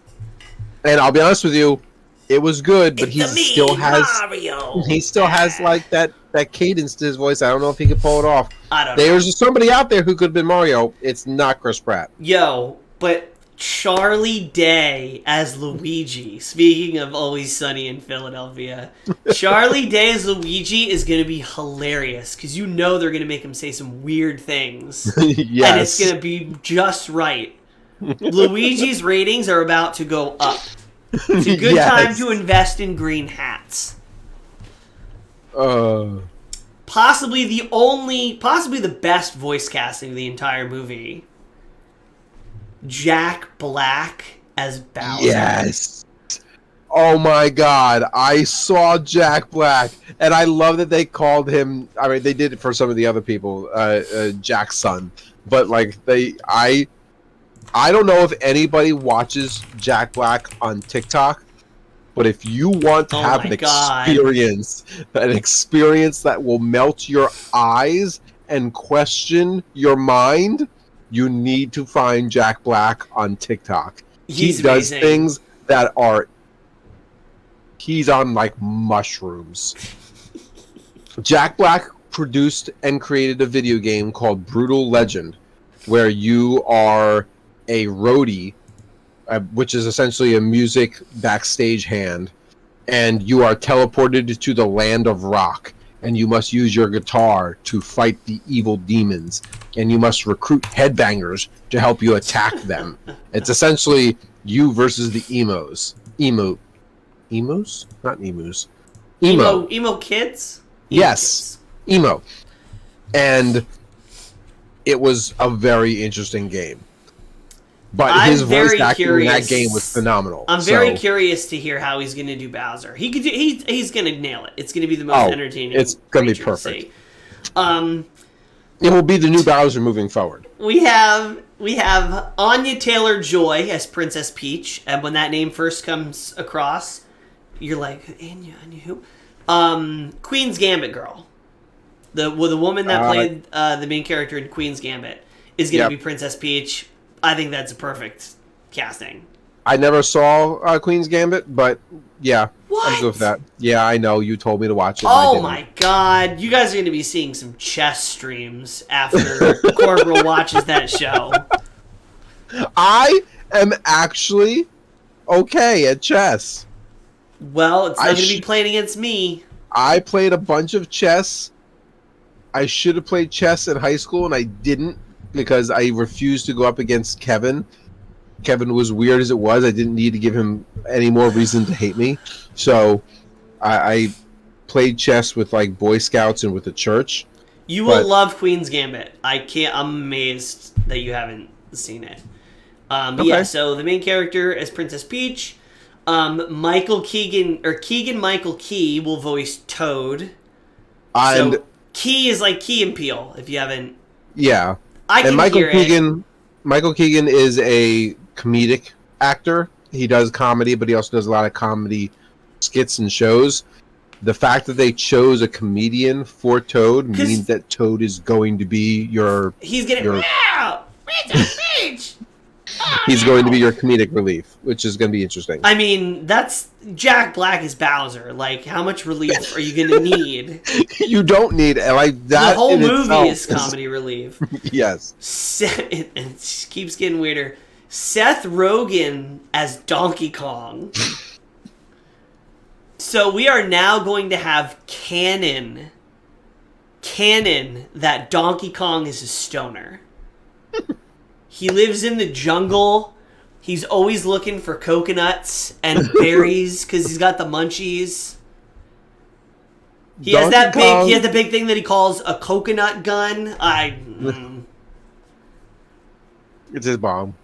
And I'll be honest with you, it was good, but he still has like that cadence to his voice. I don't know if he could pull it off. I don't know. There's somebody out there who could have been Mario. It's not Chris Pratt. Yo, but Charlie Day as Luigi. Speaking of Always Sunny in Philadelphia, Charlie Day as Luigi is going to be hilarious because you know they're going to make him say some weird things. Yes. And it's going to be just right. Luigi's ratings are about to go up. It's a good time to invest in green hats. Possibly the best voice casting of the entire movie. Jack Black as Bowser. Yes. Oh my God. I saw Jack Black, and I love that they called him. I mean, they did it for some of the other people, Jack's son. But like I don't know if anybody watches Jack Black on TikTok, but if you want to have an experience that will melt your eyes and question your mind, you need to find Jack Black on TikTok. He does things that are... He's on, like, mushrooms. Jack Black produced and created a video game called Brutal Legend, where you are a roadie, which is essentially a music backstage hand, and you are teleported to the land of rock, and you must use your guitar to fight the evil demons, and you must recruit headbangers to help you attack them. It's essentially you versus the emos. Emos? Not emus. Emo kids? Yes. Emo. And it was a very interesting game. But his voice acting in that game was phenomenal. I'm very curious to hear how he's going to do Bowser. He's going to nail it. It's going to be the most entertaining. It's going to be perfect. It will be the new Bowser moving forward. We have Anya Taylor-Joy as Princess Peach, and when that name first comes across, you're like, Anya who? Queen's Gambit girl, the woman that played the main character in Queen's Gambit is going to be Princess Peach. I think that's a perfect casting. I never saw Queen's Gambit, but yeah, what? I'm good with that. Yeah, I know. You told me to watch it. Oh my God. You guys are going to be seeing some chess streams after Corporal watches that show. I am actually okay at chess. Well, it's not going to be played against me. I played a bunch of chess. I should have played chess in high school, and I didn't because I refused to go up against Kevin. Kevin was weird as it was. I didn't need to give him any more reason to hate me. So I played chess with like Boy Scouts and with the church. You will love Queen's Gambit. I'm amazed that you haven't seen it. Okay. Yeah, so the main character is Princess Peach. Keegan Michael Key will voice Toad. And so Key is like Key and Peele, if you haven't. Yeah. I can and hear it. Michael Keegan is a comedic actor. He does comedy, but he also does a lot of comedy skits and shows. The fact that they chose a comedian for Toad means that Toad is going to be your... He's getting... He's going to be your comedic relief, which is going to be interesting. I mean, that's... Jack Black is Bowser. Like, how much relief are you going to need? You don't need... like that. The whole movie is comedy relief. Yes. It keeps getting weirder. Seth Rogen as Donkey Kong. So we are now going to have canon that Donkey Kong is a stoner. He lives in the jungle. He's always looking for coconuts and berries because he's got the munchies. He has the big thing that he calls a coconut gun. It's his bomb.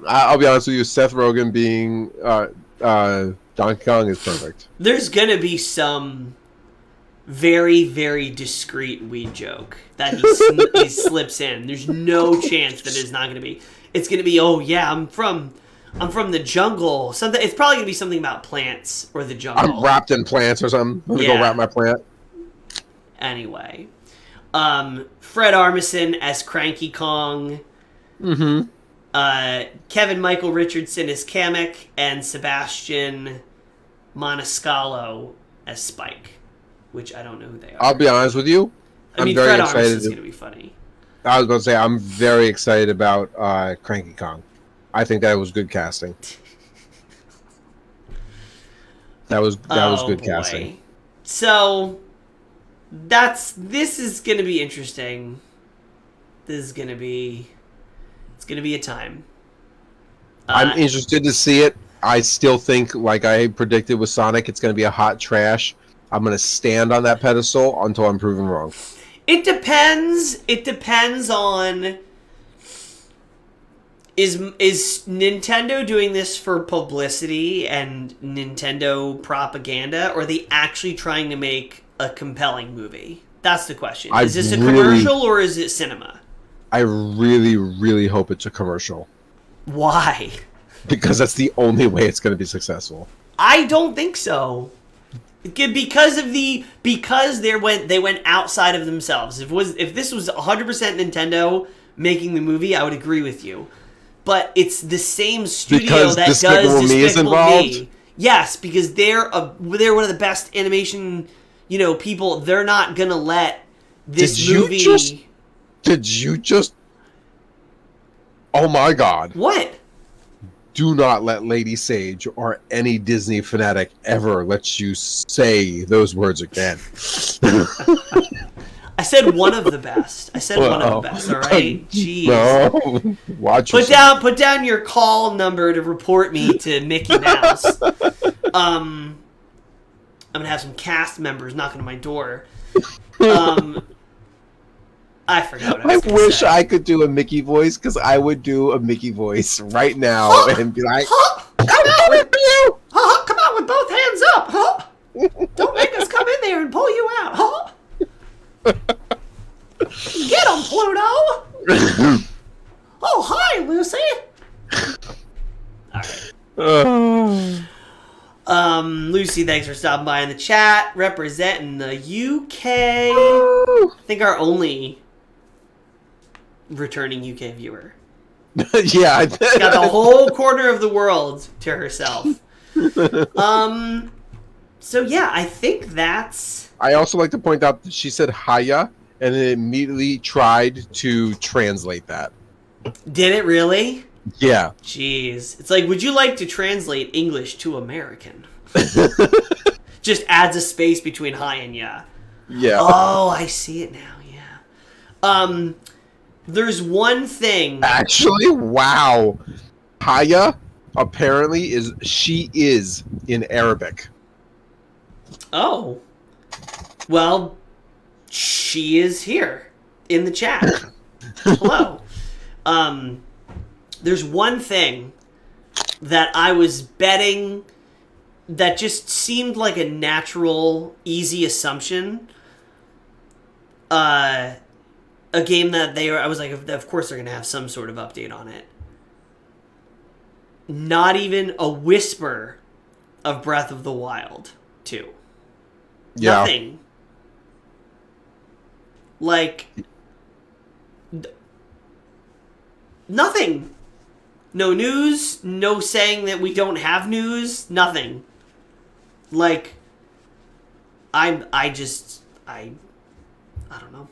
I'll be honest with you, Seth Rogen being Donkey Kong is perfect. There's gonna be some very, very discreet weed joke that he slips in. There's no chance that it's not gonna be. It's gonna be, oh yeah, I'm from the jungle. Something. It's probably gonna be something about plants or the jungle. I'm wrapped in plants or something. I'm gonna go wrap my plant. Anyway, Fred Armisen as Cranky Kong. Mm-hmm. Kevin Michael Richardson as Kamek, and Sebastian Maniscalco as Spike, which I don't know who they are. I'll be honest with you. I'm very Fred excited. Armisen's going to be funny. I was going to say, I'm very excited about Cranky Kong. I think that was good casting. That was good casting. So, this is going to be interesting. This is going to be... It's going to be a time. I'm interested to see it. I still think, like I predicted with Sonic, it's going to be a hot trash. I'm going to stand on that pedestal until I'm proven wrong. It depends. It depends on... Is Nintendo doing this for publicity and Nintendo propaganda, or are they actually trying to make a compelling movie? That's the question. Is this a commercial or is it cinema? I really, really hope it's a commercial. Why? Because that's the only way it's going to be successful. I don't think so. Because they went outside of themselves. If this was 100% Nintendo making the movie, I would agree with you. But it's the same studio that does Despicable Me. Yes, because they're one of the best animation, people. They're not gonna let this movie. Did you just... Oh my god. What? Do not let Lady Sage or any Disney fanatic ever let you say those words again. I said one of the best. One of the best, alright? Jeez. No. Watch Put down your call number to report me to Mickey Mouse. I'm gonna have some cast members knocking on my door. I forgot what I was wish say. I could do a Mickey voice, because I would do a Mickey voice right now and be like, come out with both hands up, huh? Don't make us come in there and pull you out, huh? Get him, Pluto! Oh, hi, Lucy! Alright. Lucy, thanks for stopping by in the chat, representing the UK. I think our only returning UK viewer. Yeah. She's got the whole corner of the world to herself. So yeah, I think that's... I also like to point out that she said hiya, and it immediately tried to translate that. Did it really? Yeah. Jeez. It's like, would you like to translate English to American? Just adds a space between hi and ya. Yeah. Oh, I see it now, yeah. There's one thing... Actually, wow. Hiya, apparently, she is in Arabic. Oh. Well, she is here in the chat. Hello. There's one thing that I was betting that just seemed like a natural, easy assumption. A game that I was like, of course they're going to have some sort of update on it. not even a whisper of Breath of the Wild 2. Yeah. Nothing. Like, nothing. No news, no saying that we don't have news, nothing. Like, I don't know.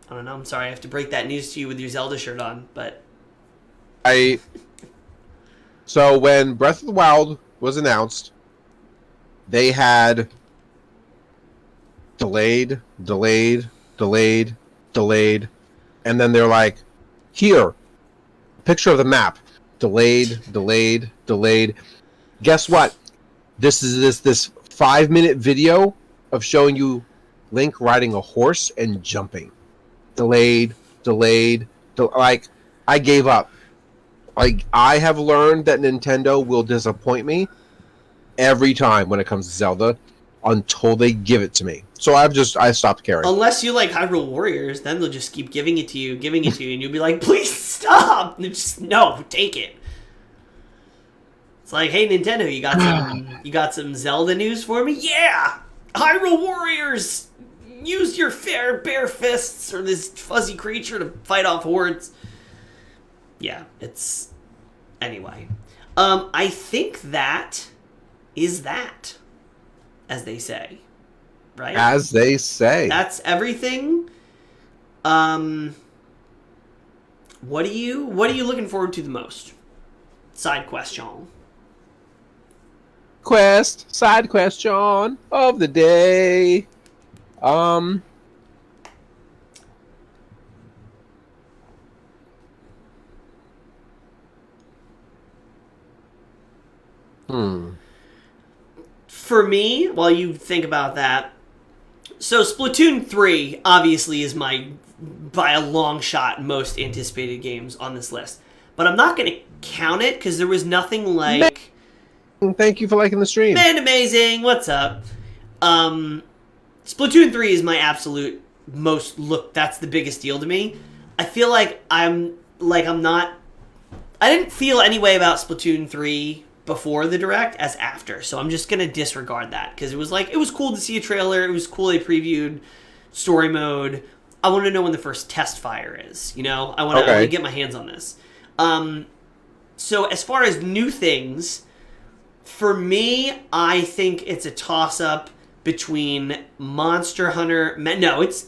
I don't know. I'm sorry I have to break that news to you with your Zelda shirt on, but... So when Breath of the Wild was announced, they had delayed, and then they're like, here, picture of the map. Delayed. Guess what? This is this 5-minute video of showing you Link riding a horse and jumping. Delayed. Like, I gave up. Like, I have learned that Nintendo will disappoint me every time when it comes to Zelda until they give it to me. So I stopped caring. Unless you like Hyrule Warriors, then they'll just keep giving it to you, and you'll be like, please stop! And just, no, take it. It's like, hey Nintendo, you got some Zelda news for me? Yeah! Hyrule Warriors! Use your bare fists or this fuzzy creature to fight off hordes. Yeah, it's... Anyway. I think that is that, as they say. Right? As they say. That's everything. What are you looking forward to the most? Side question. Side question of the day. For me, while you think about that, so Splatoon 3 obviously is my, by a long shot, most anticipated games on this list. But I'm not going to count it because there was nothing like... Thank you for liking the stream. Man, amazing. What's up? Splatoon 3 is my absolute most that's the biggest deal to me. I feel like I'm not... I didn't feel any way about Splatoon 3 before the Direct as after, so I'm just gonna disregard that because it was cool to see a trailer. It was cool they previewed story mode. I want to know when the first test fire is. I want to get my hands on this. So as far as new things, for me, I think it's a toss up between Monster Hunter. No, it's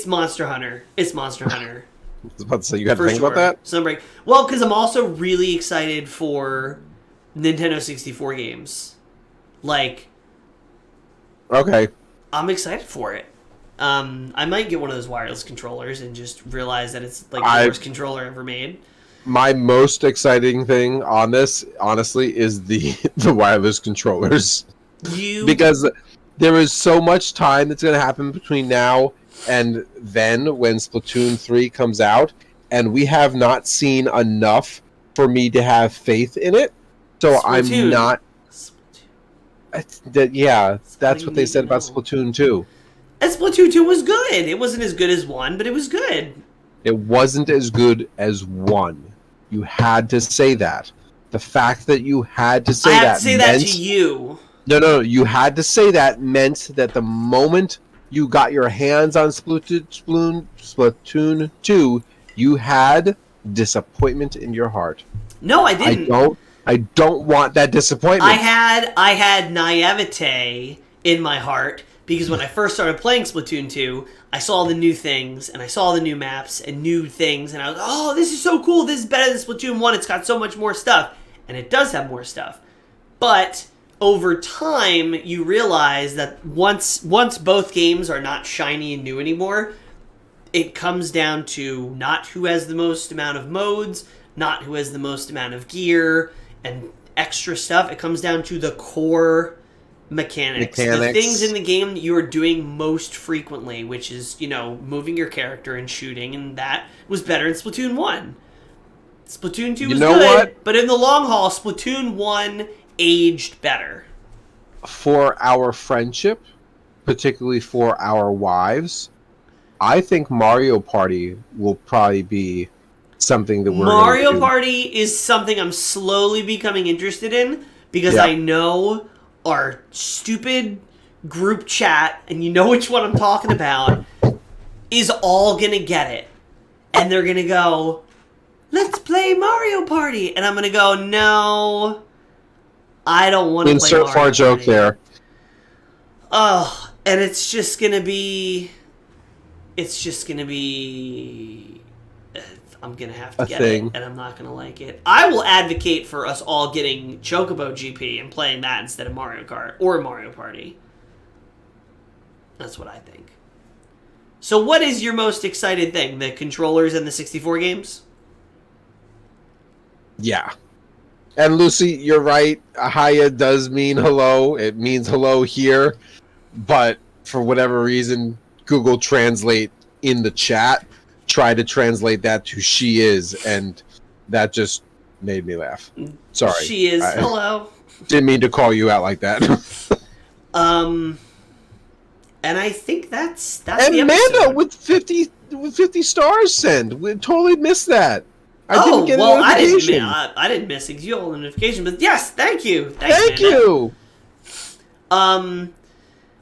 Monster Hunter. It's Monster Hunter. I was about to say, you had to think about that? Sunbreak. Well, because I'm also really excited for Nintendo 64 games. Like... Okay. I'm excited for it. I might get one of those wireless controllers and just realize that it's like the worst controller ever made. My most exciting thing on this, honestly, is the wireless controllers. Because there is so much time that's going to happen between now and then when Splatoon 3 comes out, and we have not seen enough for me to have faith in it. So Splatoon. I'm not... That's what they said about Splatoon 2. And Splatoon 2 was good. It wasn't as good as 1, but it was good. It wasn't as good as 1. You had to say that. The fact that you had to say that... I have to say that to you. No. You had to say that meant that the moment you got your hands on Splatoon 2, you had disappointment in your heart. No, I didn't. I don't want that disappointment. I had naivete in my heart because when I first started playing Splatoon 2, I saw the new things and I saw the new maps and new things and I was like, oh, this is so cool. This is better than Splatoon 1. It's got so much more stuff. And it does have more stuff. But over time, you realize that once both games are not shiny and new anymore, it comes down to not who has the most amount of modes, not who has the most amount of gear and extra stuff. It comes down to the core mechanics. The things in the game you are doing most frequently, which is, moving your character and shooting, and that was better in Splatoon 1. Splatoon 2 was good, but in the long haul, Splatoon 1 aged better. For our friendship, particularly for our wives, I think Mario Party will probably be something that we're Mario gonna do. Party is something I'm slowly becoming interested in because Yeah. I know our stupid group chat, and you know which one I'm talking about, is all gonna get it. And they're gonna go, let's play Mario Party. And I'm gonna go, no, I don't want to play Mario Insert fart Party. joke there. Oh, and it's just gonna be... I'm gonna have to A get thing. it, and I'm not gonna like it. I will advocate for us all getting Chocobo GP and playing that instead of Mario Kart or Mario Party. That's what I think. So what is your most excited thing? The controllers and the 64 games? Yeah. And Lucy, you're right. Ahaya does mean hello. It means hello here. But for whatever reason, Google Translate in the chat tried to translate that to she is, and that just made me laugh. Sorry. She is. Hello. Didn't mean to call you out like that. And I think that's And the episode. Amanda with 50 stars send. We totally missed that. I didn't get a I notification. I didn't miss a notification, but yes, thank you. Thank you.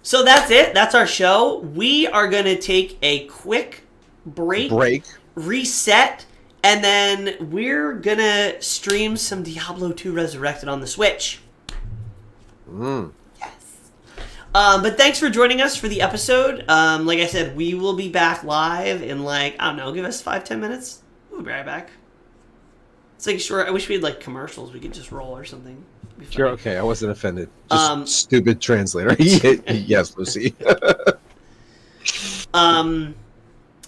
So that's it. That's our show. We are going to take a quick break, reset, and then we're going to stream some Diablo 2 Resurrected on the Switch. Yes. But thanks for joining us for the episode. Like I said, we will be back live in I don't know, give us 5-10 minutes. We'll be right back. It's short. I wish we had commercials we could just roll or something. You're okay. I wasn't offended. Just stupid translator. Yes, Lucy.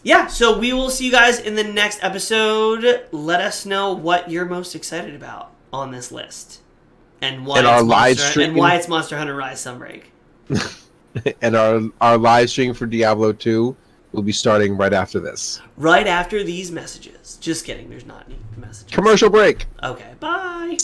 Yeah, so we will see you guys in the next episode. Let us know what you're most excited about on this list. And why, why it's Monster Hunter Rise Sunbreak. And our live stream for Diablo 2 will be starting right after this. Right after these messages. Just kidding, there's not any messages. Commercial break. Okay, bye.